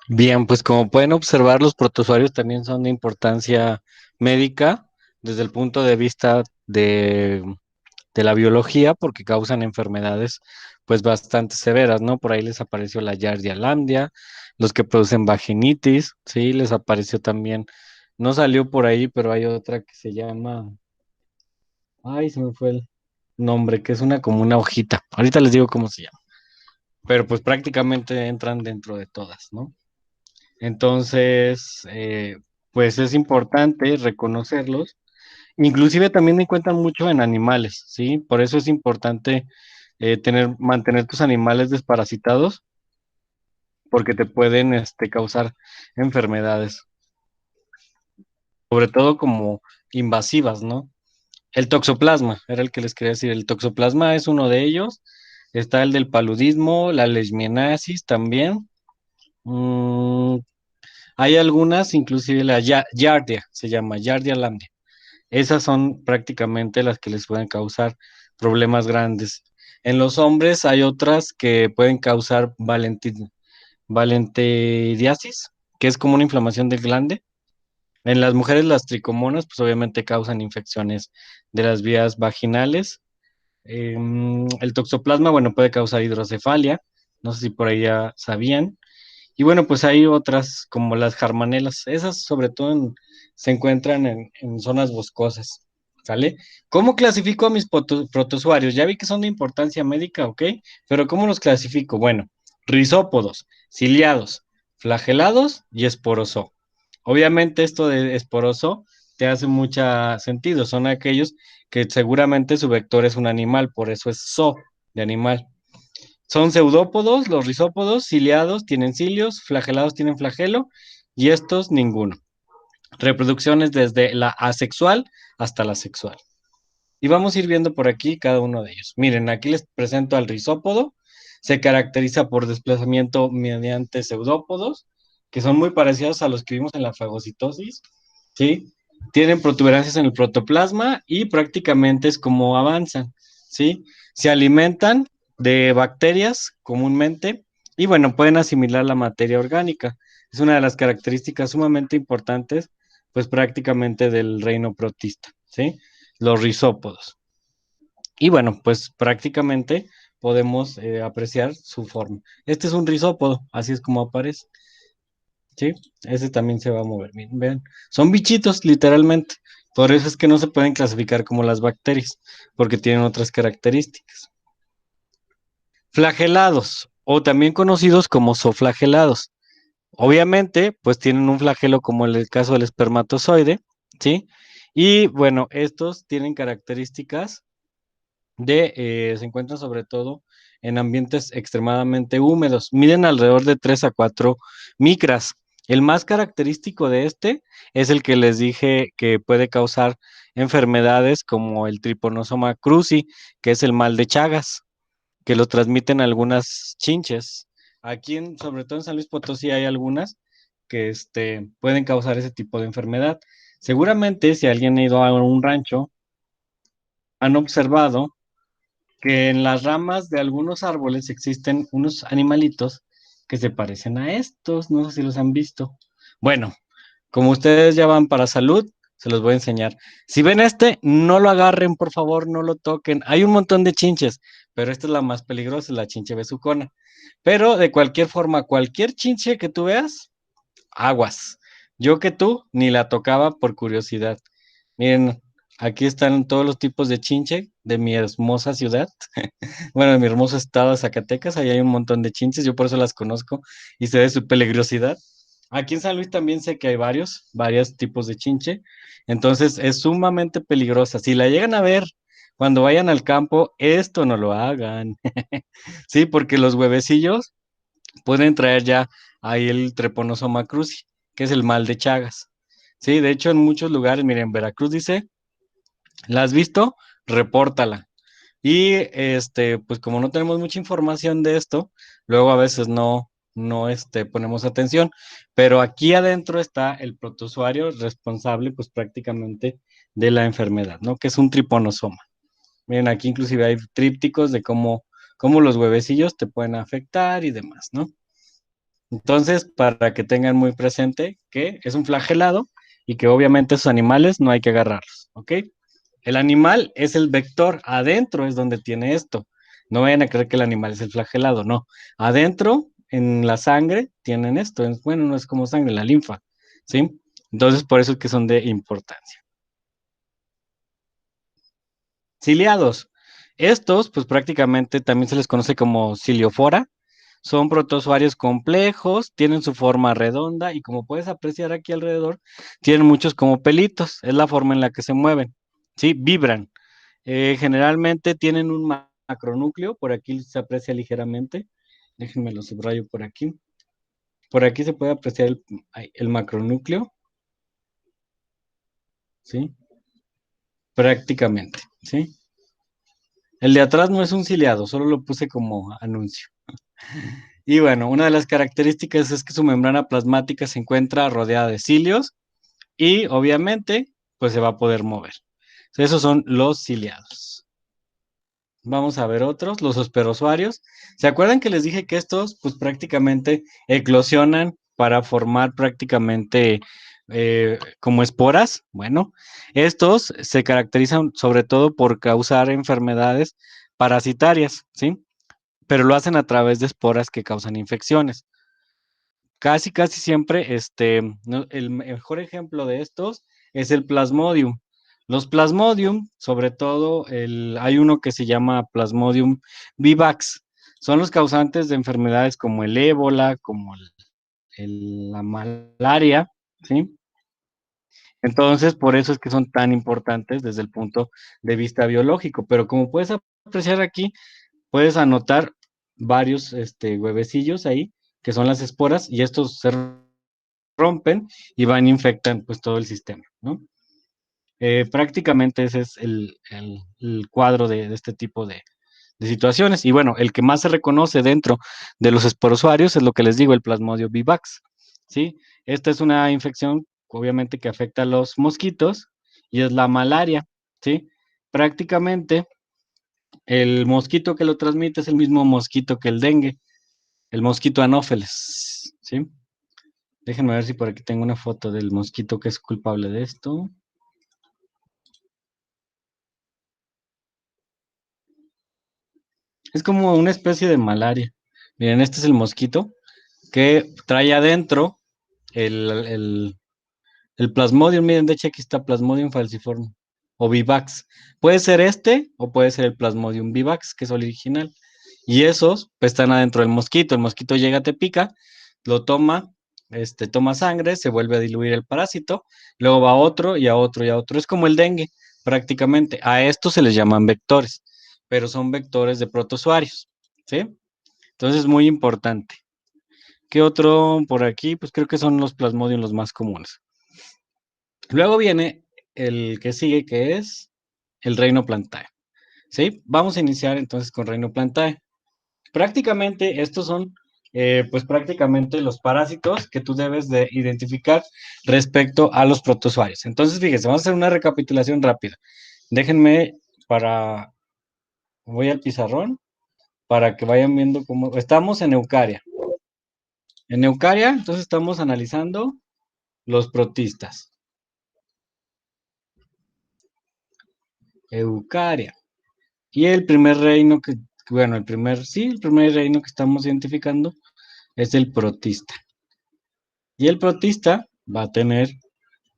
Bien, pues como pueden observar, los protozoarios también son de importancia médica desde el punto de vista de la biología, porque causan enfermedades pues bastante severas, ¿no? Por ahí les apareció la Giardia lamblia, los que producen vaginitis, sí, les apareció también, no salió por ahí, pero hay otra que se llama, ay, se me fue el nombre, que es una como una hojita. Ahorita les digo cómo se llama, pero pues prácticamente entran dentro de todas, ¿no? Entonces, pues es importante reconocerlos. Inclusive también encuentran mucho en animales, ¿sí? Por eso es importante mantener tus animales desparasitados, porque te pueden causar enfermedades, sobre todo como invasivas, ¿no? El toxoplasma, era el que les quería decir. El toxoplasma es uno de ellos. Está el del paludismo, la leishmaniasis también. Mm, hay algunas, inclusive la Giardia, se llama Giardia lamblia. Esas son prácticamente las que les pueden causar problemas grandes. En los hombres hay otras que pueden causar valentidiasis, que es como una inflamación del glande. En las mujeres las tricomonas, pues obviamente causan infecciones de las vías vaginales. El toxoplasma, bueno, puede causar hidrocefalia. No sé si por ahí ya sabían. Y bueno, pues hay otras como las jarmanelas, esas sobre todo se encuentran en zonas boscosas, ¿sale? ¿Cómo clasifico a mis protozoarios? Ya vi que son de importancia médica, ¿ok? Pero ¿cómo los clasifico? Bueno, rizópodos, ciliados, flagelados y esporoso. Obviamente esto de esporoso te hace mucho sentido, son aquellos que seguramente su vector es un animal, por eso es de animal. Son pseudópodos, los rizópodos, ciliados tienen cilios, flagelados tienen flagelo y estos ninguno. Reproducciones desde la asexual hasta la sexual. Y vamos a ir viendo por aquí cada uno de ellos. Miren, aquí les presento al rizópodo. Se caracteriza por desplazamiento mediante pseudópodos, que son muy parecidos a los que vimos en la fagocitosis, ¿sí? Tienen protuberancias en el protoplasma y prácticamente es como avanzan, ¿sí? Se alimentan de bacterias comúnmente y bueno, pueden asimilar la materia orgánica. Es una de las características sumamente importantes, pues prácticamente del reino protista, ¿sí? Los rizópodos. Y bueno, pues prácticamente podemos apreciar su forma. Este es un rizópodo, así es como aparece. ¿Sí? Ese también se va a mover. Miren, vean. Son bichitos, literalmente. Por eso es que no se pueden clasificar como las bacterias, porque tienen otras características. Flagelados, o también conocidos como zooflagelados. Obviamente, pues tienen un flagelo como en el caso del espermatozoide, ¿sí? Y bueno, estos tienen características se encuentran sobre todo en ambientes extremadamente húmedos. Miden alrededor de 3 a 4 micras. El más característico de este es el que les dije que puede causar enfermedades como el triponosoma cruzi, que es el mal de Chagas, que lo transmiten algunas chinches. Aquí, sobre todo en San Luis Potosí, hay algunas que pueden causar ese tipo de enfermedad. Seguramente, si alguien ha ido a un rancho, han observado que en las ramas de algunos árboles existen unos animalitos que se parecen a estos, no sé si los han visto. Bueno, como ustedes ya van para salud, se los voy a enseñar. Si ven no lo agarren, por favor, no lo toquen. Hay un montón de chinches, pero esta es la más peligrosa, es la chinche besucona. Pero de cualquier forma, cualquier chinche que tú veas, aguas. Yo que tú ni la tocaba por curiosidad. Miren, aquí están todos los tipos de chinche de mi hermosa ciudad. Bueno, en mi hermoso estado de Zacatecas, ahí hay un montón de chinches, yo por eso las conozco y sé de su peligrosidad. Aquí en San Luis también sé que hay varios tipos de chinche, entonces es sumamente peligrosa. Si la llegan a ver cuando vayan al campo, esto no lo hagan. Sí, porque los huevecillos pueden traer ya ahí el treponosoma cruzi, que es el mal de Chagas. Sí, de hecho en muchos lugares, miren, Veracruz dice, ¿la has visto? Repórtala. Y pues como no tenemos mucha información de esto, luego a veces no ponemos atención, pero aquí adentro está el protozoario responsable pues prácticamente de la enfermedad, ¿no? Que es un triponosoma. Miren, aquí inclusive hay trípticos de cómo los huevecillos te pueden afectar y demás, ¿no? Entonces, para que tengan muy presente que es un flagelado y que obviamente esos animales no hay que agarrarlos, ¿ok? El animal es el vector, adentro es donde tiene esto. No vayan a creer que el animal es el flagelado, no. Adentro, en la sangre, tienen esto. Bueno, no es como sangre, la linfa, ¿sí? Entonces, por eso es que son de importancia. Ciliados. Estos, pues prácticamente también se les conoce como ciliofora. Son protozoarios complejos, tienen su forma redonda y como puedes apreciar aquí alrededor, tienen muchos como pelitos. Es la forma en la que se mueven, ¿sí? Vibran. Generalmente tienen un macronúcleo, por aquí se aprecia ligeramente. Déjenme lo subrayo por aquí. Por aquí se puede apreciar el macronúcleo, ¿sí? Prácticamente, ¿sí? El de atrás no es un ciliado, solo lo puse como anuncio. Y bueno, una de las características es que su membrana plasmática se encuentra rodeada de cilios y obviamente pues se va a poder mover. Esos son los ciliados. Vamos a ver otros, los esperosuarios. ¿Se acuerdan que les dije que estos pues prácticamente eclosionan para formar prácticamente como esporas? Bueno, estos se caracterizan sobre todo por causar enfermedades parasitarias, ¿sí? Pero lo hacen a través de esporas que causan infecciones. Casi siempre, el mejor ejemplo de estos es el Plasmodium. Los Plasmodium, sobre todo, hay uno que se llama Plasmodium vivax. Son los causantes de enfermedades como el ébola, como la malaria, ¿sí? Entonces, por eso es que son tan importantes desde el punto de vista biológico. Pero como puedes apreciar aquí, puedes anotar varios huevecillos ahí, que son las esporas, y estos se rompen y van e infectan pues todo el sistema, ¿no? Prácticamente ese es el cuadro de este tipo de situaciones. Y bueno, el que más se reconoce dentro de los esporosuarios es lo que les digo, el Plasmodium vivax, ¿sí? Esta es una infección, obviamente, que afecta a los mosquitos y es la malaria, ¿sí? Prácticamente el mosquito que lo transmite es el mismo mosquito que el dengue, el mosquito anófeles, ¿sí? Déjenme ver si por aquí tengo una foto del mosquito que es culpable de esto. Es como una especie de malaria. Miren, este es el mosquito que trae adentro el, el, el Plasmodium. Miren, de hecho aquí está Plasmodium falciforme o vivax. Puede ser este o puede ser el Plasmodium vivax, que es el original. Y esos pues, están adentro del mosquito. El mosquito llega, te pica, lo toma, toma sangre, se vuelve a diluir el parásito, luego va a otro y a otro y a otro. Es como el dengue, prácticamente. A estos se les llaman vectores, pero son vectores de protozoarios, ¿sí? Entonces, muy importante. ¿Qué otro por aquí? Pues creo que son los plasmodium los más comunes. Luego viene el que sigue, que es el reino plantae, ¿sí? Vamos a iniciar entonces con reino plantae. Prácticamente estos son, pues prácticamente los parásitos que tú debes de identificar respecto a los protozoarios. Entonces, fíjense, vamos a hacer una recapitulación rápida. Déjenme voy al pizarrón para que vayan viendo cómo, estamos en Eucaria. En Eucaria, entonces estamos analizando los protistas. Eucaria. Y el primer reino bueno, el primer reino que estamos identificando es el protista. Y el protista va a tener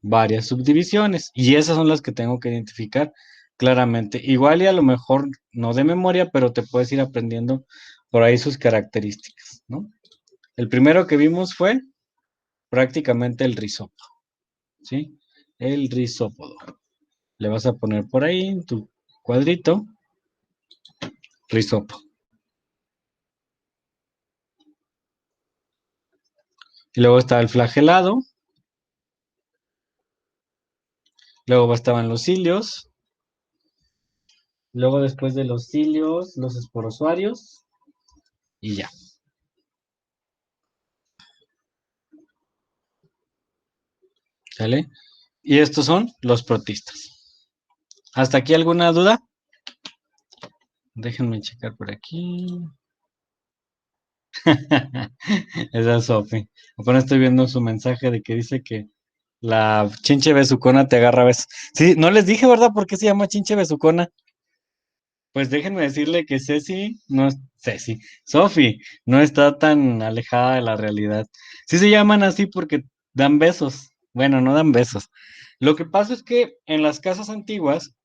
varias subdivisiones y esas son las que tengo que identificar claramente. Igual y a lo mejor no de memoria, pero te puedes ir aprendiendo por ahí sus características, ¿no? El primero que vimos fue prácticamente el rizópodo, ¿sí? El rizópodo. Le vas a poner por ahí en tu cuadrito rizópodo. Y luego está el flagelado. Luego estaban los cilios. Luego después de los cilios, los esporosuarios. Y ya. ¿Sale? Y estos son los protistas. ¿Hasta aquí alguna duda? Déjenme checar por aquí. Esa es Sofi. Apenas estoy viendo su mensaje de que dice que la chinche besucona te agarra a veces. Sí, no les dije, ¿verdad? ¿Por qué se llama chinche besucona? Pues déjenme decirle que Ceci, no es Ceci, Sofi, no está tan alejada de la realidad. Sí se llaman así porque dan besos. Bueno, no dan besos. Lo que pasa es que en las casas antiguas,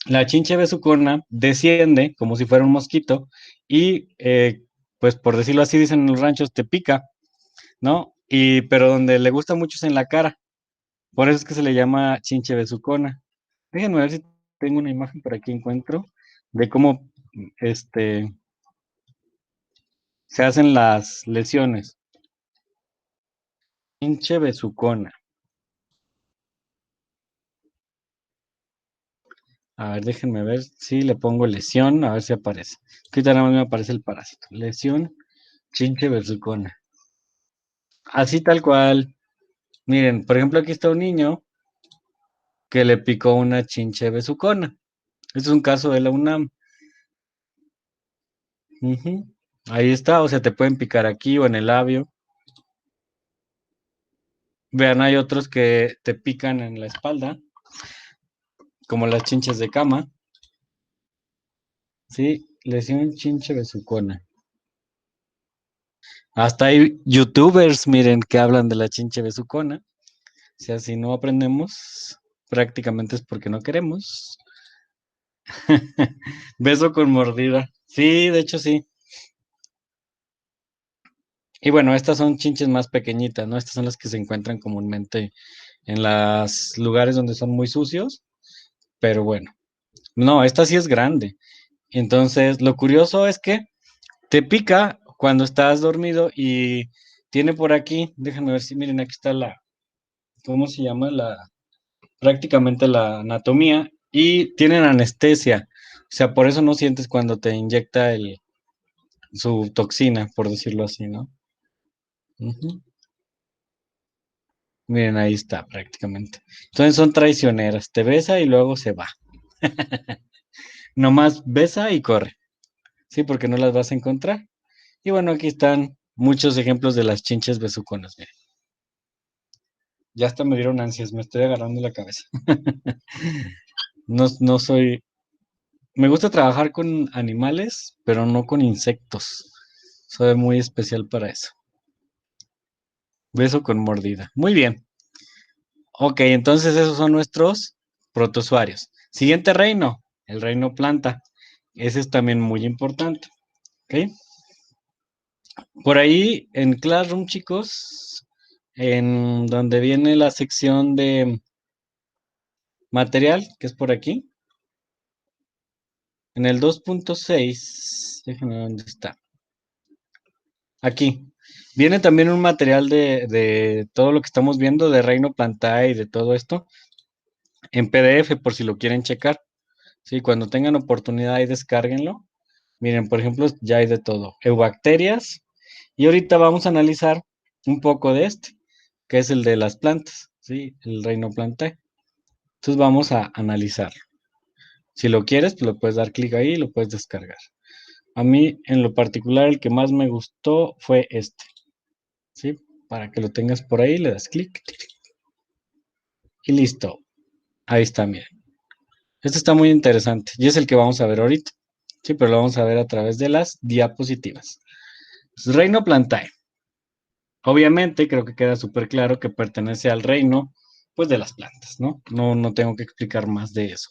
la chinche besucona desciende como si fuera un mosquito y, pues por decirlo así, dicen en los ranchos, te pica, ¿no? Pero donde le gusta mucho es en la cara. Por eso es que se le llama chinche besucona. Déjenme ver si tengo una imagen por aquí encuentro de cómo este, se hacen las lesiones. Chinche besucona. A ver, déjenme ver si le pongo lesión, a ver si aparece. Aquí nada más me aparece el parásito. Lesión, chinche besucona. Así tal cual. Miren, por ejemplo, aquí está un niño que le picó una chinche besucona. Este es un caso de la UNAM. Ujú. Ahí está, o sea, te pueden picar aquí o en el labio. Vean, hay otros que te pican en la espalda, como las chinches de cama. Sí, lesión chinche besucona. Hasta hay youtubers, miren, que hablan de la chinche besucona. O sea, si no aprendemos, prácticamente es porque no queremos. Beso con mordida. Sí, de hecho sí. Y bueno, estas son chinches más pequeñitas, ¿no? Estas son las que se encuentran comúnmente en los lugares donde son muy sucios. Pero bueno, no, esta sí es grande. Entonces, lo curioso es que te pica cuando estás dormido y tiene por aquí, déjenme ver si, miren, aquí está ¿cómo se llama? Prácticamente la anatomía y tienen anestesia. O sea, por eso no sientes cuando te inyecta su toxina, por decirlo así, ¿no? Ujú. Miren, ahí está prácticamente. Entonces son traicioneras, te besa y luego se va. Nomás besa y corre, ¿sí? Porque no las vas a encontrar. Y bueno, aquí están muchos ejemplos de las chinches besuconas, miren. Ya hasta me dieron ansias, me estoy agarrando la cabeza. No, no soy. Me gusta trabajar con animales, pero no con insectos. Soy muy especial para eso. Beso con mordida. Muy bien. Ok, entonces esos son nuestros protozoarios. Siguiente reino, el reino planta. Ese es también muy importante. ¿Ok? Por ahí en Classroom, chicos, en donde viene la sección de material, que es por aquí, en el 2.6, déjenme ver dónde está. Aquí. Viene también un material de todo lo que estamos viendo de Reino Plantae y de todo esto en PDF por si lo quieren checar. Sí, cuando tengan oportunidad ahí descárguenlo. Miren, por ejemplo, ya hay de todo. Eubacterias. Y ahorita vamos a analizar un poco de este, que es el de las plantas, ¿sí? El Reino Plantae. Entonces vamos a analizarlo. Si lo quieres, pues lo puedes dar clic ahí y lo puedes descargar. A mí, en lo particular, el que más me gustó fue este. ¿Sí? Para que lo tengas por ahí, le das clic y listo. Ahí está, miren. Este está muy interesante y es el que vamos a ver ahorita. Sí, pero lo vamos a ver a través de las diapositivas. Reino Plantae. Obviamente, creo que queda súper claro que pertenece al reino, pues, de las plantas, ¿no? No tengo que explicar más de eso.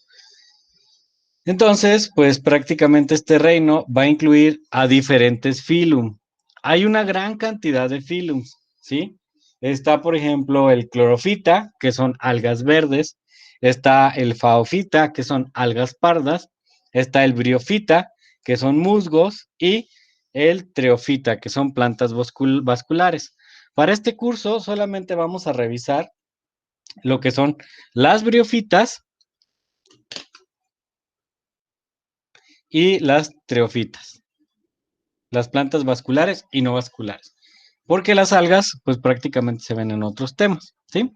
Entonces, pues prácticamente este reino va a incluir a diferentes filum. Hay una gran cantidad de filums, ¿sí? Está, por ejemplo, el clorofita, que son algas verdes. Está el faofita, que son algas pardas. Está el briofita, que son musgos. Y el treofita, que son plantas vasculares. Para este curso solamente vamos a revisar lo que son las briofitas y las treofitas, las plantas vasculares y no vasculares, porque las algas pues prácticamente se ven en otros temas, ¿sí?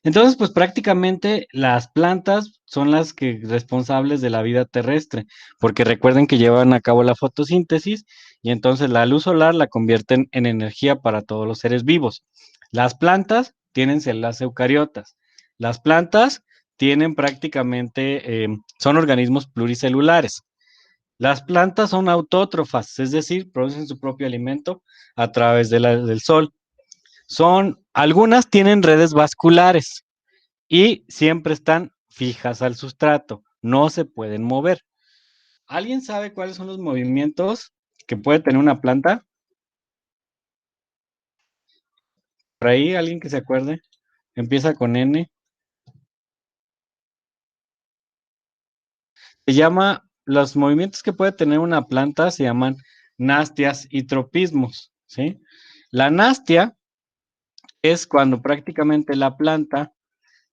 Entonces, pues prácticamente las plantas son las que responsables de la vida terrestre, porque recuerden que llevan a cabo la fotosíntesis y entonces la luz solar la convierten en energía para todos los seres vivos. Las plantas tienen células eucariotas. Las plantas tienen prácticamente, son organismos pluricelulares. Las plantas son autótrofas, es decir, producen su propio alimento a través del sol. Algunas tienen redes vasculares y siempre están fijas al sustrato, no se pueden mover. ¿Alguien sabe cuáles son los movimientos que puede tener una planta? Por ahí, alguien que se acuerde. Empieza con N. Los movimientos que puede tener una planta se llaman nastias y tropismos, ¿sí? La nastia es cuando prácticamente la planta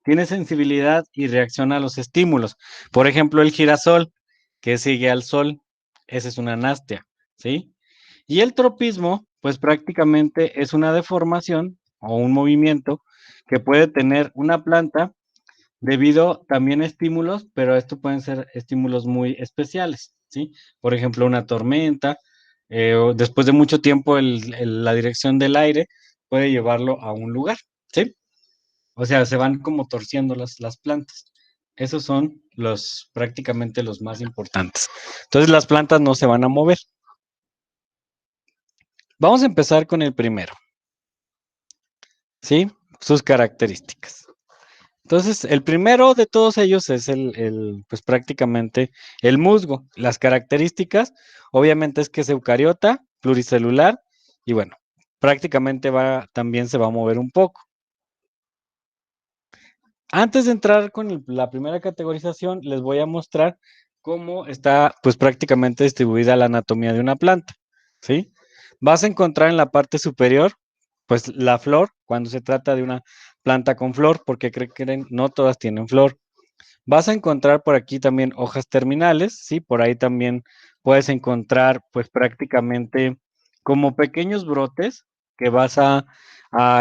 tiene sensibilidad y reacciona a los estímulos. Por ejemplo, el girasol, que sigue al sol, esa es una nastia, ¿sí? Y el tropismo, pues prácticamente es una deformación o un movimiento que puede tener una planta debido también a estímulos, pero esto pueden ser estímulos muy especiales, ¿sí? Por ejemplo, una tormenta, o después de mucho tiempo la dirección del aire puede llevarlo a un lugar, ¿sí? O sea, se van como torciendo las plantas. Esos son prácticamente los más importantes. Entonces las plantas no se van a mover. Vamos a empezar con el primero, ¿sí? Sus características. Entonces, el primero de todos ellos es pues prácticamente el musgo. Las características, obviamente es que es eucariota, pluricelular, y bueno, prácticamente también se va a mover un poco. Antes de entrar con la primera categorización, les voy a mostrar cómo está pues prácticamente distribuida la anatomía de una planta, ¿sí? Vas a encontrar en la parte superior pues la flor, cuando se trata de una planta con flor, porque creen, no todas tienen flor. Vas a encontrar por aquí también hojas terminales, ¿sí? Por ahí también puedes encontrar pues prácticamente como pequeños brotes que vas a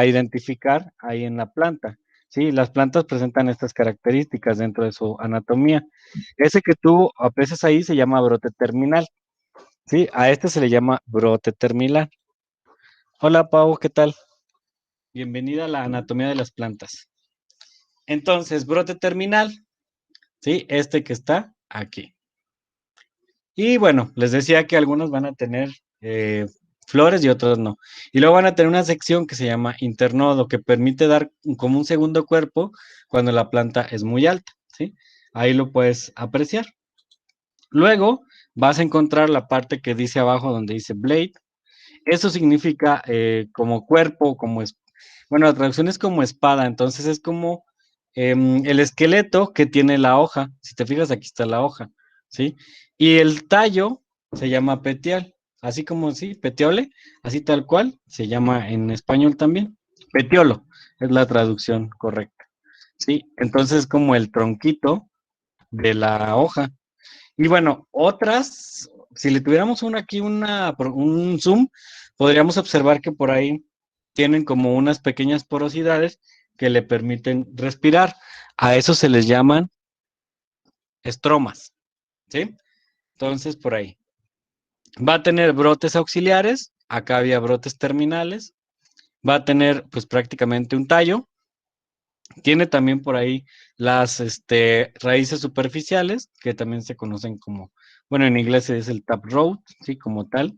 identificar ahí en la planta, ¿sí? Las plantas presentan estas características dentro de su anatomía. Ese que tú aprecias ahí se llama brote terminal, ¿sí? A este se le llama brote terminal. Hola Pau, ¿qué tal? Bienvenida a la anatomía de las plantas. Entonces, brote terminal, ¿sí? Este que está aquí. Y bueno, les decía que algunos van a tener flores y otros no. Y luego van a tener una sección que se llama internodo, que permite dar como un segundo cuerpo cuando la planta es muy alta, ¿sí? Ahí lo puedes apreciar. Luego vas a encontrar la parte que dice abajo donde dice blade. Eso significa como cuerpo, bueno, la traducción es como espada, entonces es como el esqueleto que tiene la hoja. Si te fijas, aquí está la hoja, ¿sí? Y el tallo se llama petial, así como sí, petiole, así tal cual, se llama en español también. Petiolo es la traducción correcta, ¿sí? Entonces como el tronquito de la hoja. Y bueno, otras, si le tuviéramos un zoom, podríamos observar que por ahí tienen como unas pequeñas porosidades que le permiten respirar. A eso se les llaman estromas, ¿sí? Entonces, por ahí. Va a tener brotes auxiliares, acá había brotes terminales, va a tener pues prácticamente un tallo, tiene también por ahí las raíces superficiales, que también se conocen como, bueno, en inglés es el taproot, ¿sí? Como tal,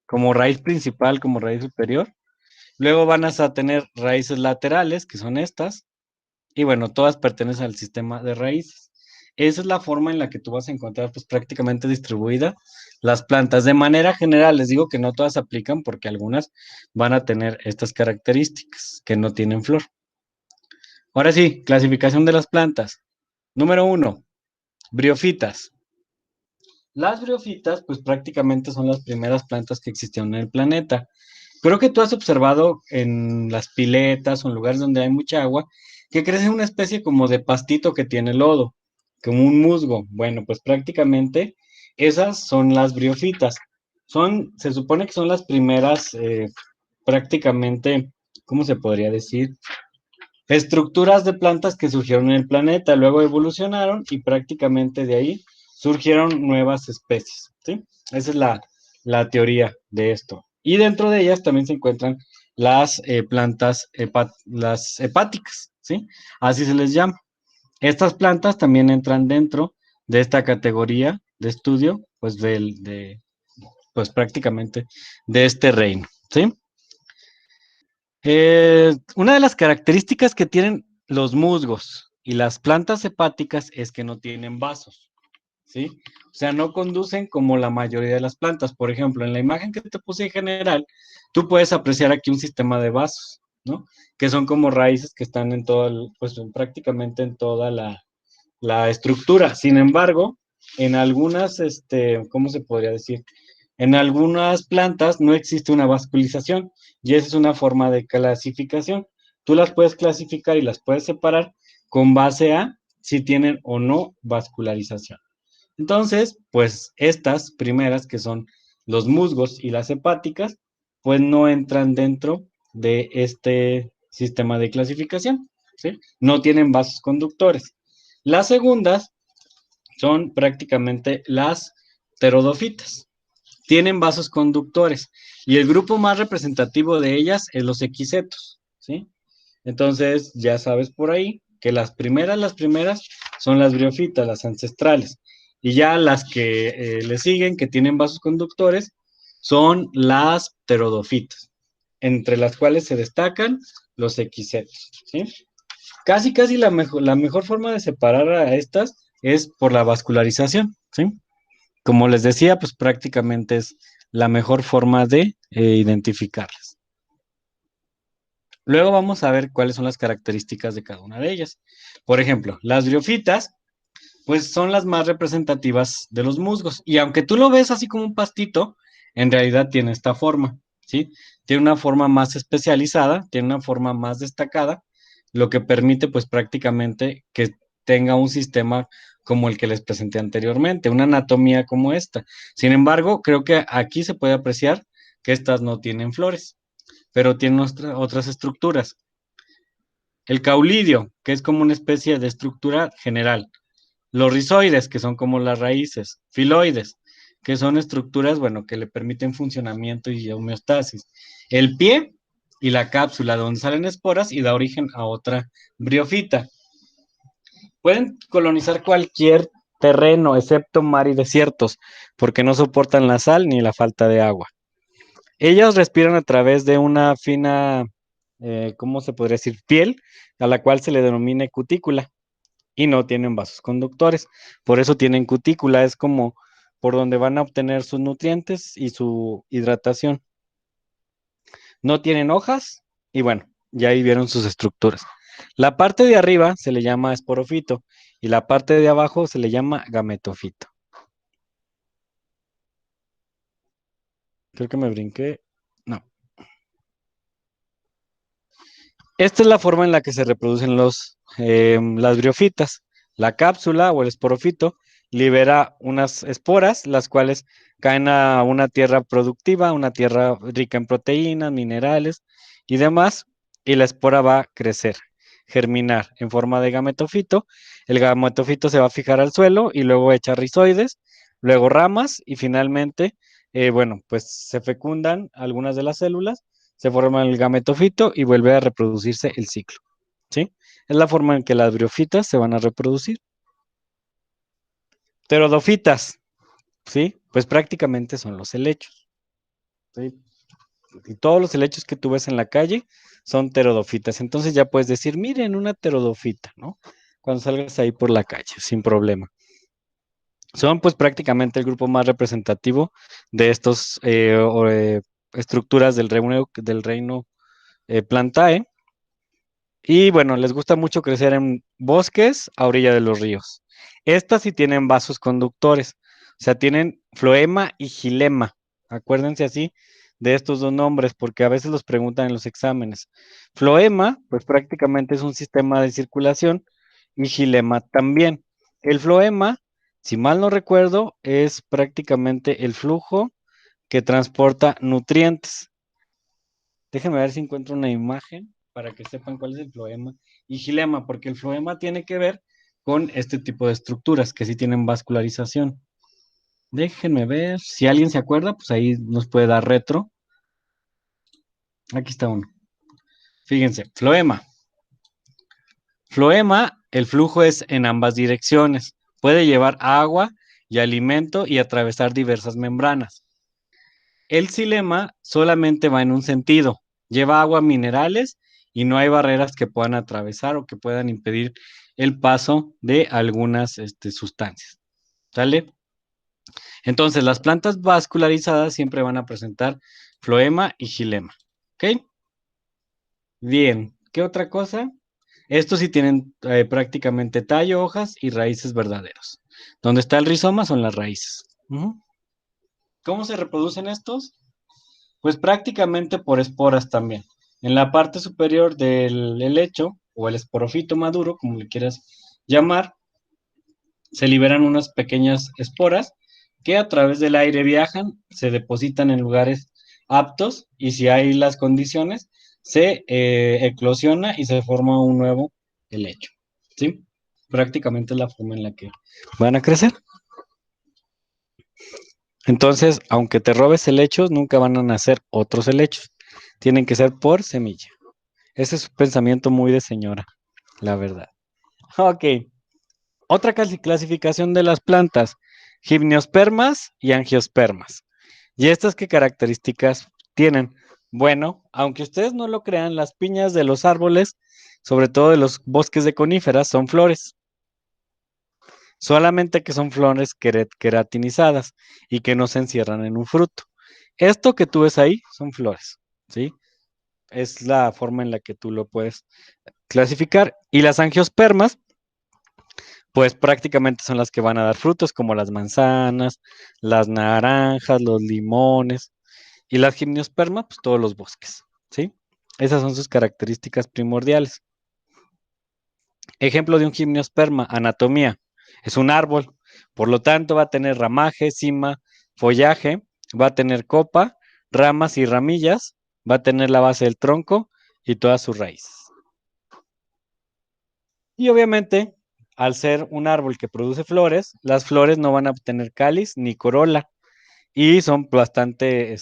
como raíz principal, como raíz superior. Luego van a tener raíces laterales, que son estas, y bueno, todas pertenecen al sistema de raíces. Esa es la forma en la que tú vas a encontrar pues prácticamente distribuida las plantas. De manera general, les digo que no todas aplican porque algunas van a tener estas características que no tienen flor. Ahora sí, clasificación de las plantas. Número 1, briofitas. Las briofitas, pues prácticamente son las primeras plantas que existieron en el planeta. Creo que tú has observado en las piletas o en lugares donde hay mucha agua que crece una especie como de pastito que tiene lodo, como un musgo. Bueno, pues prácticamente esas son las briofitas. Se supone que son las primeras prácticamente, ¿cómo se podría decir? estructuras de plantas que surgieron en el planeta, luego evolucionaron y prácticamente de ahí surgieron nuevas especies, ¿sí? Esa es la teoría de esto. Y dentro de ellas también se encuentran las plantas, las hepáticas, ¿sí? Así se les llama. Estas plantas también entran dentro de esta categoría de estudio, pues, pues prácticamente de este reino, ¿sí? Una de las características que tienen los musgos y las plantas hepáticas es que no tienen vasos, ¿sí? O sea, no conducen como la mayoría de las plantas. Por ejemplo, en la imagen que te puse en general, tú puedes apreciar aquí un sistema de vasos, ¿no? Que son como raíces que están en todo, pues prácticamente en toda la estructura. Sin embargo, en algunas, ¿cómo se podría decir? En algunas plantas no existe una vascularización y esa es una forma de clasificación. Tú las puedes clasificar y las puedes separar con base a si tienen o no vascularización. Entonces, pues estas primeras, que son los musgos y las hepáticas, pues no entran dentro de este sistema de clasificación, ¿sí? No tienen vasos conductores. Las segundas son prácticamente las pterodofitas. Tienen vasos conductores y el grupo más representativo de ellas es los equisetos, ¿sí? Entonces, ya sabes por ahí que las primeras son las briofitas, las ancestrales, y ya las que le siguen, que tienen vasos conductores, son las pterodofitas, entre las cuales se destacan los equisetos, ¿sí? Casi la mejor forma de separar a estas es por la vascularización, ¿sí? Como les decía, pues prácticamente es la mejor forma de identificarlas. Luego vamos a ver cuáles son las características de cada una de ellas. Por ejemplo, las briofitas, pues son las más representativas de los musgos. Y aunque tú lo ves así como un pastito, en realidad tiene esta forma, ¿sí? Tiene una forma más especializada, tiene una forma más destacada, lo que permite pues prácticamente que tenga un sistema como el que les presenté anteriormente, una anatomía como esta. Sin embargo, creo que aquí se puede apreciar que estas no tienen flores, pero tienen otras estructuras. El caulidio, que es como una especie de estructura general. Los rizoides, que son como las raíces. Filoides, que son estructuras, bueno, que le permiten funcionamiento y homeostasis. El pie y la cápsula, donde salen esporas y da origen a otra briofita. Pueden colonizar cualquier terreno, excepto mar y desiertos, porque no soportan la sal ni la falta de agua. Ellas respiran a través de una fina, ¿cómo se podría decir? Piel, a la cual se le denomina cutícula, y no tienen vasos conductores. Por eso tienen cutícula, es como por donde van a obtener sus nutrientes y su hidratación. No tienen hojas, y bueno, ya ahí vieron sus estructuras. La parte de arriba se le llama esporofito, y la parte de abajo se le llama gametofito. Creo que me brinqué. No. Esta es la forma en la que se reproducen las briofitas. La cápsula o el esporofito libera unas esporas, las cuales caen a una tierra productiva, una tierra rica en proteínas, minerales y demás, y la espora va a crecer, germinar en forma de gametofito. El gametofito se va a fijar al suelo y luego echa rizoides, luego ramas y finalmente, bueno, pues se fecundan algunas de las células, se forma el gametofito y vuelve a reproducirse el ciclo, ¿sí? Es la forma en que las briofitas se van a reproducir. Pterodofitas, ¿sí? Pues prácticamente son los helechos, ¿sí? Y todos los helechos que tú ves en la calle son pterodofitas. Entonces ya puedes decir, miren, una pterodofita, ¿no? Cuando salgas ahí por la calle, sin problema. Son pues prácticamente el grupo más representativo de estos estructuras del reino Plantae. Y bueno, les gusta mucho crecer en bosques a orilla de los ríos. Estas sí tienen vasos conductores, o sea, tienen floema y xilema. Acuérdense así de estos dos nombres, porque a veces los preguntan en los exámenes. Floema, pues prácticamente es un sistema de circulación, y xilema también. El floema, si mal no recuerdo, es prácticamente el flujo que transporta nutrientes. Déjenme ver si encuentro una imagen para que sepan cuál es el floema y xilema, porque el floema tiene que ver con este tipo de estructuras que sí tienen vascularización. Déjenme ver, si alguien se acuerda, pues ahí nos puede dar retro. Aquí está uno. Fíjense, floema. Floema, el flujo es en ambas direcciones. Puede llevar agua y alimento y atravesar diversas membranas. El xilema solamente va en un sentido. Lleva agua, minerales y no hay barreras que puedan atravesar o que puedan impedir el paso de algunas sustancias. ¿Sale? Entonces, las plantas vascularizadas siempre van a presentar floema y xilema. ¿Ok? Bien. ¿Qué otra cosa? Estos sí tienen prácticamente tallo, hojas y raíces verdaderos. Donde está el rizoma son las raíces. ¿Cómo se reproducen estos? Pues prácticamente por esporas también. En la parte superior del helecho o el esporofito maduro, como le quieras llamar, se liberan unas pequeñas esporas que a través del aire viajan, se depositan en lugares aptos y si hay las condiciones, se eclosiona y se forma un nuevo helecho. ¿Sí? Prácticamente es la forma en la que van a crecer. Entonces, aunque te robes helechos, nunca van a nacer otros helechos. Tienen que ser por semilla. Ese es un pensamiento muy de señora, la verdad. Ok. Otra clasificación de las plantas, gimnospermas y angiospermas. ¿Y estas qué características tienen? Bueno, aunque ustedes no lo crean, las piñas de los árboles, sobre todo de los bosques de coníferas, son flores. Solamente que son flores queratinizadas y que no se encierran en un fruto. Esto que tú ves ahí son flores, ¿sí? Es la forma en la que tú lo puedes clasificar. Y las angiospermas, pues prácticamente son las que van a dar frutos, como las manzanas, las naranjas, los limones. Y las gimnospermas, pues todos los bosques, ¿sí? Esas son sus características primordiales. Ejemplo de un gimnosperma, anatomía. Es un árbol, por lo tanto va a tener ramaje, cima, follaje, va a tener copa, ramas y ramillas, va a tener la base del tronco y todas sus raíces. Y obviamente, al ser un árbol que produce flores, las flores no van a tener cáliz ni corola y son bastante,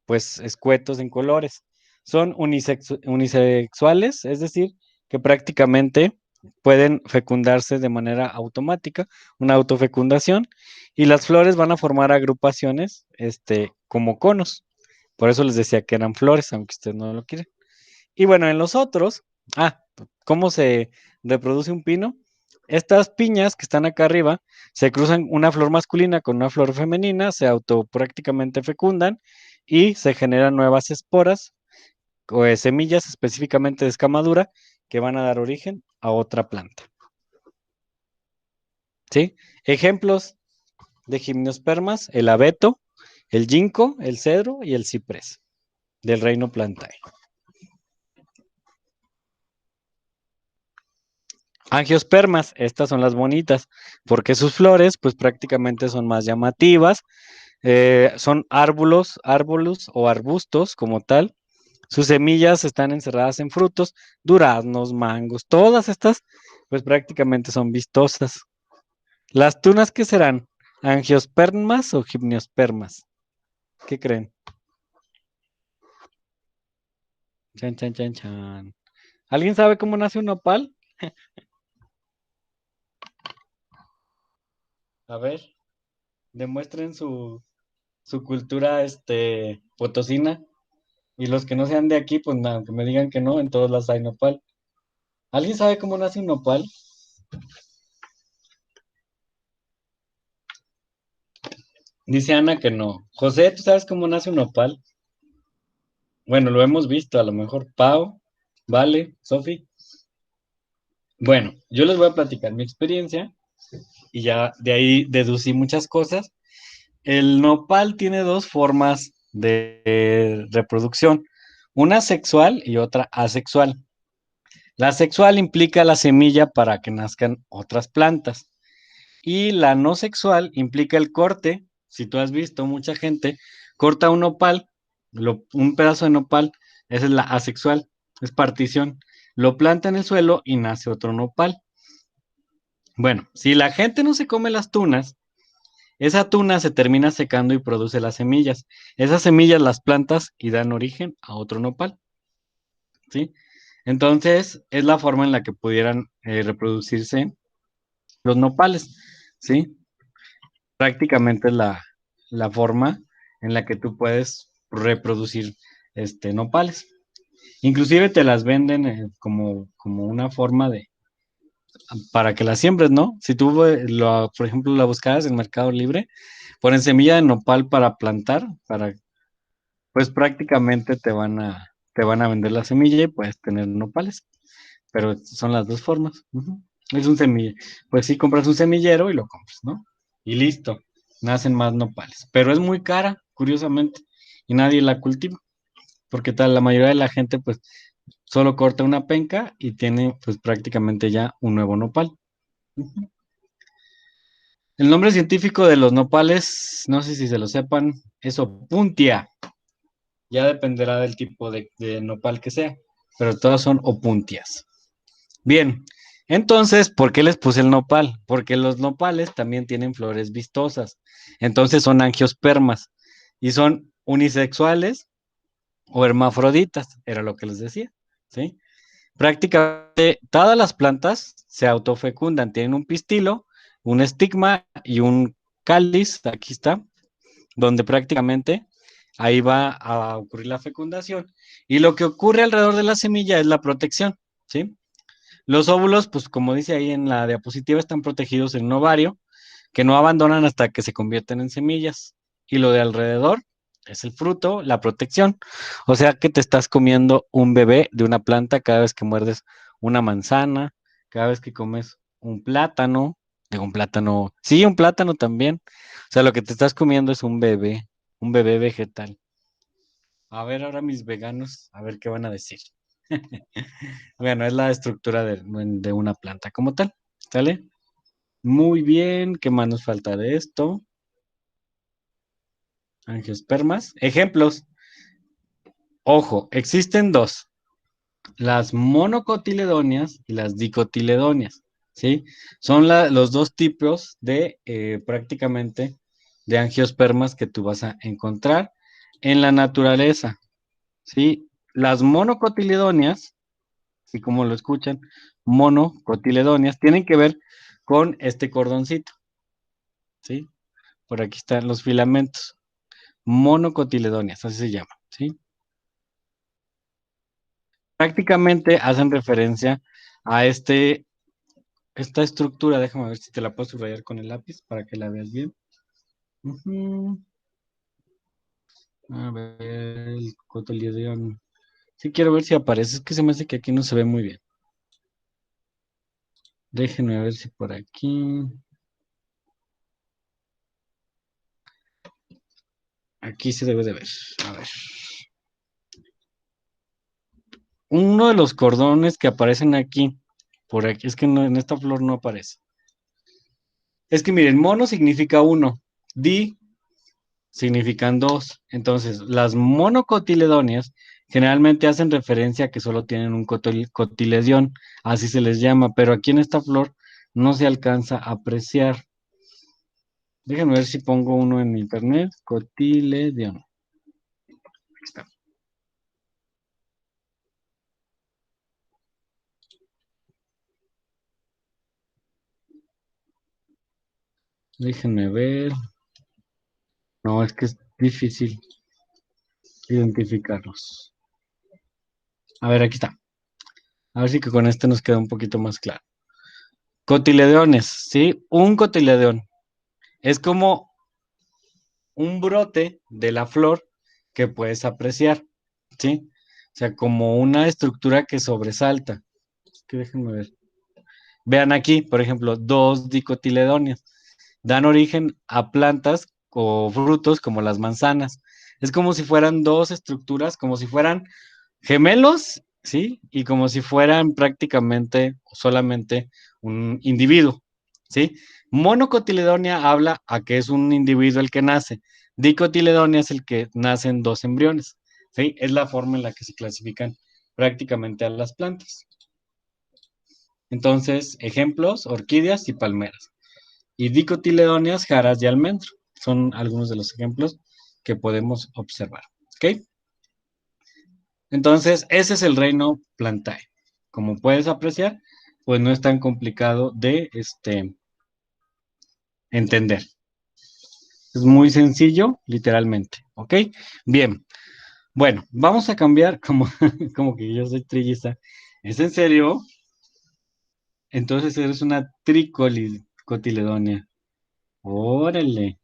pues, escuetos en colores. Son unisexuales, es decir, que prácticamente pueden fecundarse de manera automática, una autofecundación, y las flores van a formar agrupaciones, como conos. Por eso les decía que eran flores, aunque ustedes no lo quieren. Y bueno, en los otros, ¿cómo se reproduce un pino? Estas piñas que están acá arriba se cruzan una flor masculina con una flor femenina, se prácticamente fecundan y se generan nuevas esporas o semillas específicamente de escamadura que van a dar origen a otra planta. ¿Sí? Ejemplos de gimnospermas, el abeto, el ginkgo, el cedro y el ciprés del reino Plantae. Angiospermas, estas son las bonitas, porque sus flores, pues prácticamente son más llamativas, son árboles o arbustos como tal. Sus semillas están encerradas en frutos, duraznos, mangos, todas estas, pues prácticamente son vistosas. ¿Las tunas qué serán? ¿Angiospermas o gimnospermas? ¿Qué creen? Chan, chan, chan, chan. ¿Alguien sabe cómo nace un nopal? A ver, demuestren su cultura, potosina. Y los que no sean de aquí, pues nada, que me digan que no, en todos lados hay nopal. ¿Alguien sabe cómo nace un nopal? Dice Ana que no. José, ¿tú sabes cómo nace un nopal? Bueno, lo hemos visto, a lo mejor Pau, Vale, Sofi. Bueno, yo les voy a platicar mi experiencia y ya de ahí deducí muchas cosas. El nopal tiene dos formas de reproducción, una sexual y otra asexual. La sexual implica la semilla para que nazcan otras plantas. Y la no sexual implica el corte. Si tú has visto, mucha gente corta un nopal, un pedazo de nopal, esa es la asexual. es partición. Lo planta en el suelo y nace otro nopal. Bueno, si la gente no se come las tunas, esa tuna se termina secando y produce las semillas. Esas semillas las plantas y dan origen a otro nopal, ¿sí? Entonces, es la forma en la que pudieran reproducirse los nopales, ¿sí? Prácticamente es la forma en la que tú puedes reproducir nopales. Inclusive te las venden como una forma para que las siembres, ¿no? Si tú, por ejemplo, la buscaras en Mercado Libre, ponen semilla de nopal para plantar, pues prácticamente te van a vender la semilla y puedes tener nopales, pero son las dos formas. Ujú. Es un semillero, pues sí, compras un semillero y lo compras, ¿no? Y listo, nacen más nopales, pero es muy cara, curiosamente, y nadie la cultiva, porque la mayoría de la gente, pues, solo corta una penca y tiene, pues, prácticamente ya un nuevo nopal. Ujú. El nombre científico de los nopales, no sé si se lo sepan, es Opuntia. Ya dependerá del tipo de nopal que sea, pero todas son opuntias. Bien, entonces, ¿por qué les puse el nopal? Porque los nopales también tienen flores vistosas, entonces son angiospermas y son unisexuales o hermafroditas, era lo que les decía, ¿sí? Prácticamente todas las plantas se autofecundan, tienen un pistilo, un estigma y un cáliz, aquí está, donde prácticamente ahí va a ocurrir la fecundación. Y lo que ocurre alrededor de la semilla es la protección, ¿sí? Los óvulos, pues como dice ahí en la diapositiva, están protegidos en un ovario que no abandonan hasta que se convierten en semillas. Y lo de alrededor es el fruto, la protección. O sea que te estás comiendo un bebé de una planta cada vez que muerdes una manzana, cada vez que comes un plátano, sí, un plátano también. O sea, lo que te estás comiendo es un bebé vegetal. A ver ahora mis veganos, a ver qué van a decir. Bueno, es la estructura de una planta como tal, ¿sale? Muy bien, ¿qué más nos falta de esto? Angiospermas. Ejemplos. Ojo, existen dos, las monocotiledóneas y las dicotiledóneas, ¿sí? Son los dos tipos de prácticamente de angiospermas que tú vas a encontrar en la naturaleza, ¿sí? Las monocotiledóneas, así como lo escuchan, monocotiledóneas, tienen que ver con este cordoncito, ¿sí? Por aquí están los filamentos, monocotiledóneas, así se llama, ¿sí? Prácticamente hacen referencia a esta estructura. Déjame ver si te la puedo subrayar con el lápiz para que la veas bien. Ujú. A ver, el cotiledón. Sí, quiero ver si aparece. Es que se me hace que aquí no se ve muy bien. Déjenme ver si por aquí. Aquí se debe de ver. A ver. Uno de los cordones que aparecen aquí, por aquí, es que en esta flor no aparece. Es que miren, mono significa uno, di significan dos. Entonces, las monocotiledóneas generalmente hacen referencia a que solo tienen un cotiledión, así se les llama, pero aquí en esta flor no se alcanza a apreciar. Déjenme ver si pongo uno en internet, cotiledión. Aquí está. Déjenme ver. No, es que es difícil identificarlos. A ver, aquí está. A ver si que con este nos queda un poquito más claro. Cotiledones, ¿sí? Un cotiledón. Es como un brote de la flor que puedes apreciar, ¿sí? O sea, como una estructura que sobresalta. Es que déjenme ver. Vean aquí, por ejemplo, dos dicotiledóneas. Dan origen a plantas o frutos como las manzanas. Es como si fueran dos estructuras, como si fueran gemelos, ¿sí? Y como si fueran prácticamente solamente un individuo, ¿sí? Monocotiledonia habla a que es un individuo el que nace. Dicotiledonia es el que nacen dos embriones, ¿sí? Es la forma en la que se clasifican prácticamente a las plantas. Entonces, ejemplos, orquídeas y palmeras. Y dicotiledóneas, jaras y almendro. Son algunos de los ejemplos que podemos observar. ¿Ok? Entonces, ese es el reino Plantae. Como puedes apreciar, pues no es tan complicado de entender. Es muy sencillo, literalmente. ¿Ok? Bien. Bueno, vamos a cambiar como, como que yo soy trilliza. ¿Es en serio? Entonces eres una tricotiledónea. Órale.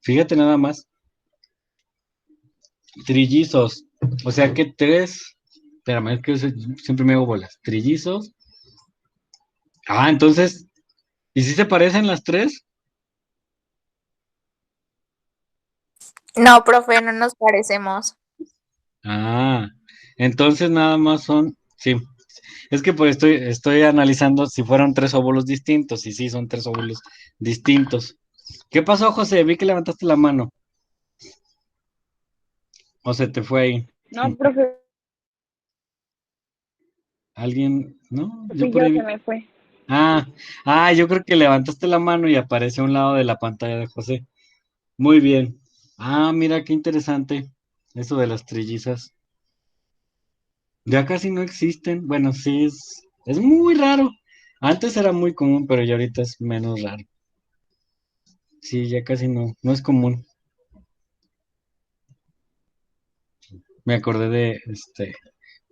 Fíjate nada más. Trillizos. O sea que tres. Espérame, es que siempre me hago bolas. Trillizos. Ah, entonces. ¿Y si se parecen las tres? No, profe, no nos parecemos. Ah, entonces nada más son. Sí. Es que pues estoy analizando si fueron tres óvulos distintos. Y sí, son tres óvulos distintos. ¿Qué pasó, José? Vi que levantaste la mano. O se te fue ahí. No, profe, ¿Alguien? No, yo fui por yo, ahí se vi. me fue. Ah, yo creo que levantaste la mano y apareció a un lado de la pantalla de José. Muy bien. Ah, mira qué interesante. Eso de las trillizas. Ya casi no existen. Bueno, sí, es muy raro. Antes era muy común, pero ya ahorita es menos raro. Sí, ya casi no es común. Me acordé de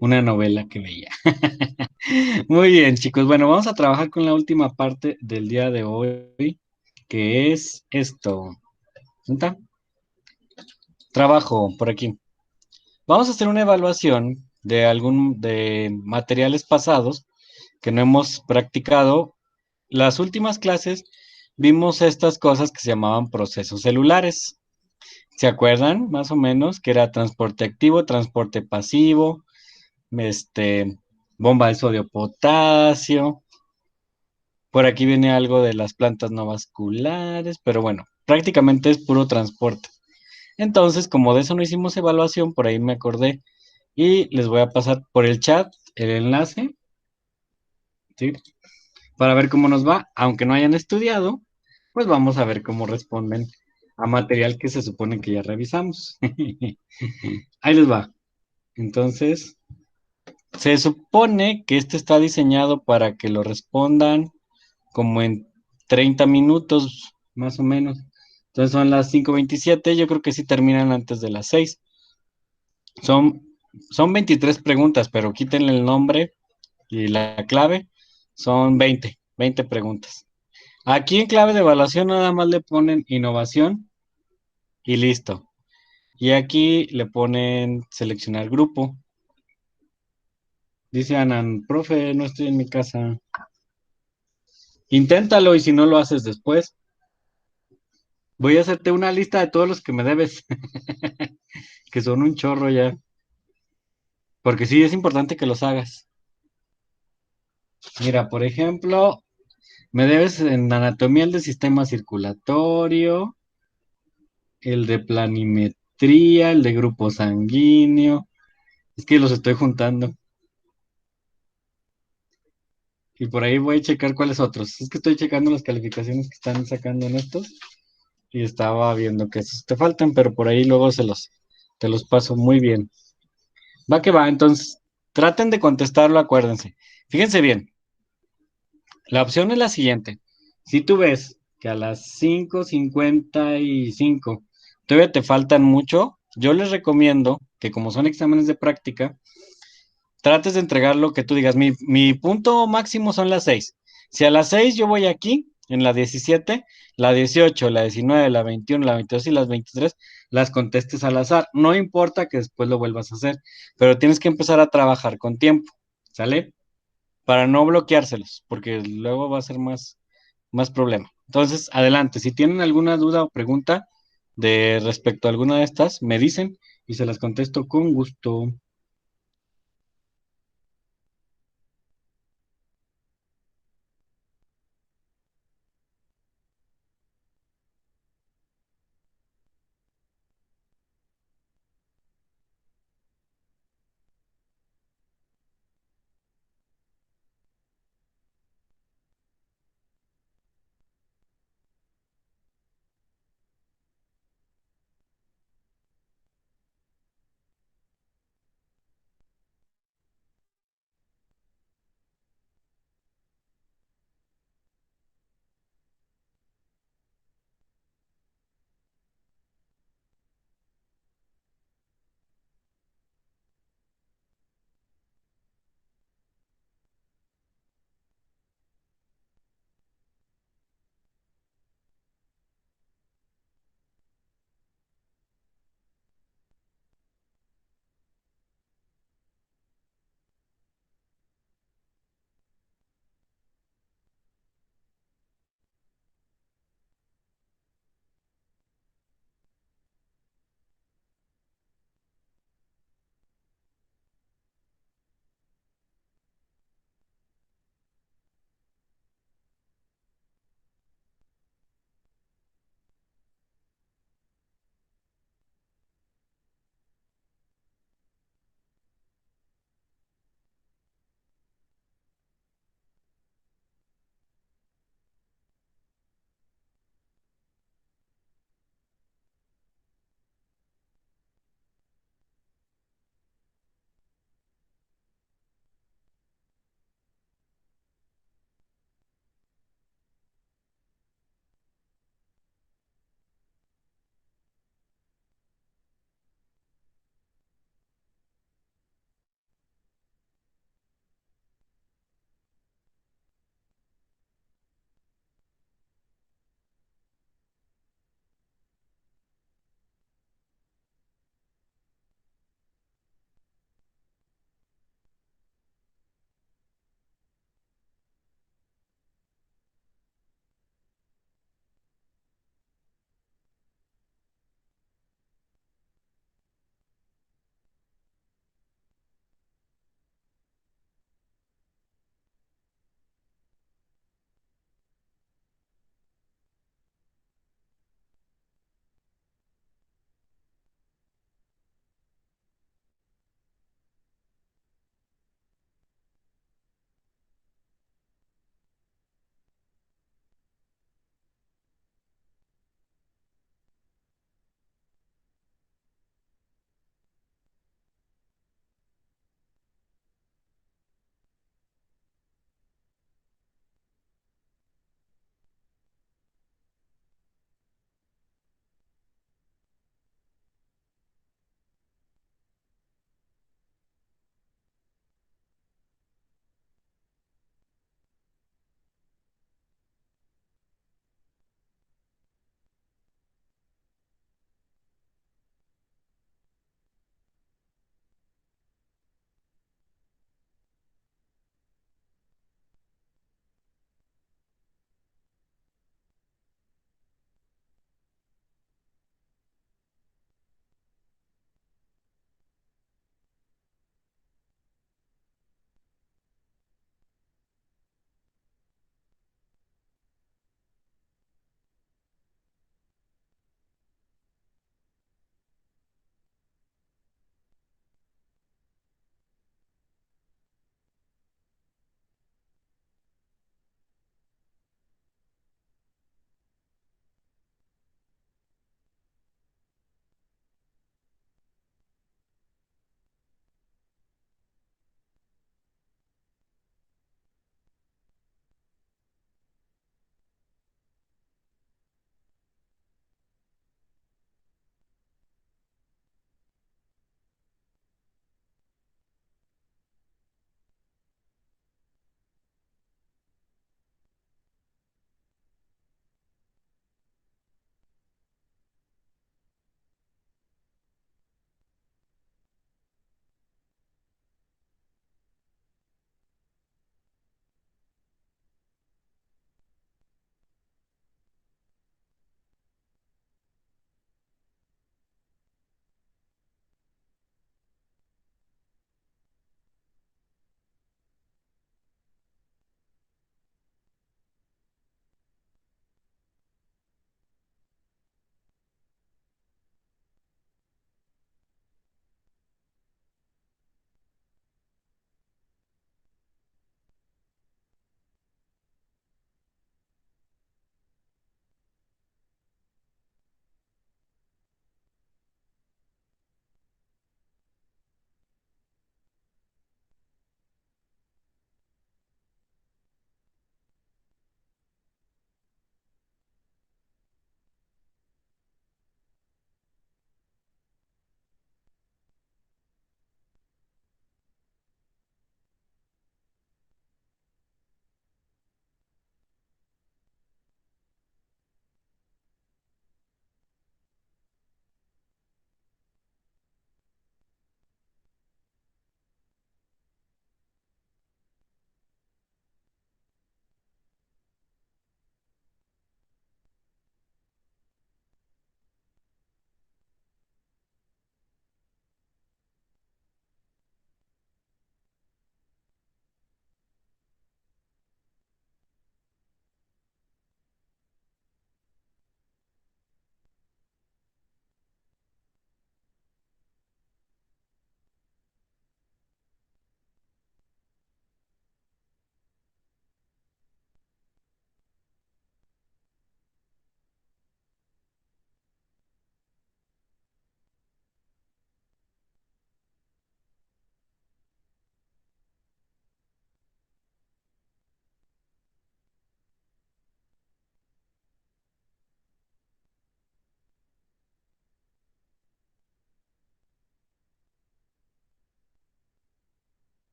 una novela que veía. Muy bien, chicos. Bueno, vamos a trabajar con la última parte del día de hoy, que es esto. ¿Dónde está? Trabajo por aquí. Vamos a hacer una evaluación de materiales pasados que no hemos practicado. Las últimas clases vimos estas cosas que se llamaban procesos celulares. ¿Se acuerdan? Más o menos, que era transporte activo, transporte pasivo, este, bomba de sodio potasio. Por aquí viene algo de las plantas no vasculares, pero bueno, prácticamente es puro transporte. Entonces, como de eso no hicimos evaluación, por ahí me acordé y les voy a pasar por el chat el enlace, ¿sí? Para ver cómo nos va, aunque no hayan estudiado, pues vamos a ver cómo responden a material que se supone que ya revisamos. Ahí les va. Entonces, se supone que este está diseñado para que lo respondan como en 30 minutos, más o menos. Entonces son las 5:27, yo creo que sí terminan antes de las 6. Son, son 23 preguntas, pero quítenle el nombre y la clave. Son 20 preguntas. Aquí en clave de evaluación nada más le ponen innovación y listo. Y aquí le ponen seleccionar grupo. Dice Anan, profe, no estoy en mi casa. Inténtalo y si no lo haces después, voy a hacerte una lista de todos los que me debes, que son un chorro ya. Porque sí, es importante que los hagas. Mira, por ejemplo, me debes en anatomía el de sistema circulatorio, el de planimetría, el de grupo sanguíneo. Es que los estoy juntando. Y por ahí voy a checar cuáles otros. Es que estoy checando las calificaciones que están sacando en estos. Y estaba viendo que esos te faltan, pero por ahí luego te los paso muy bien. Va que va, entonces, traten de contestarlo, acuérdense. Fíjense bien, la opción es la siguiente. Si tú ves que a las 5:55 todavía te faltan mucho, yo les recomiendo que como son exámenes de práctica, trates de entregar lo que tú digas. Mi punto máximo son las 6. Si a las 6 yo voy aquí, en la 17, la 18, la 19, la 21, la 22 y las 23, las contestes al azar. No importa que después lo vuelvas a hacer, pero tienes que empezar a trabajar con tiempo, ¿sale? Para no bloqueárselos, porque luego va a ser más problema. Entonces, adelante. Si tienen alguna duda o pregunta de respecto a alguna de estas, me dicen y se las contesto con gusto.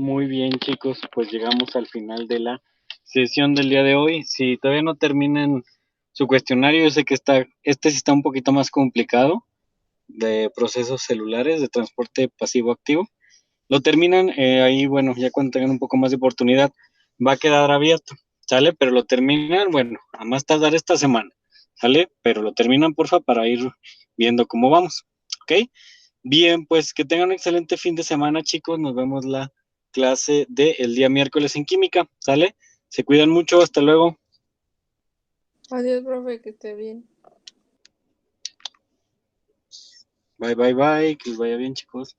Muy bien, chicos, pues llegamos al final de la sesión del día de hoy. Si todavía no terminan su cuestionario, yo sé que este sí está un poquito más complicado, de procesos celulares de transporte pasivo-activo. Lo terminan, ahí, bueno, ya cuando tengan un poco más de oportunidad, va a quedar abierto, ¿sale? Pero lo terminan, bueno, a más tardar esta semana, ¿sale? Pero lo terminan, porfa, para ir viendo cómo vamos, ¿ok? Bien, pues que tengan un excelente fin de semana, chicos. Nos vemos la clase del día miércoles en química, ¿sale? Se cuidan mucho, hasta luego. Adiós, profe, que esté bien. Bye, bye, bye. Que les vaya bien, chicos.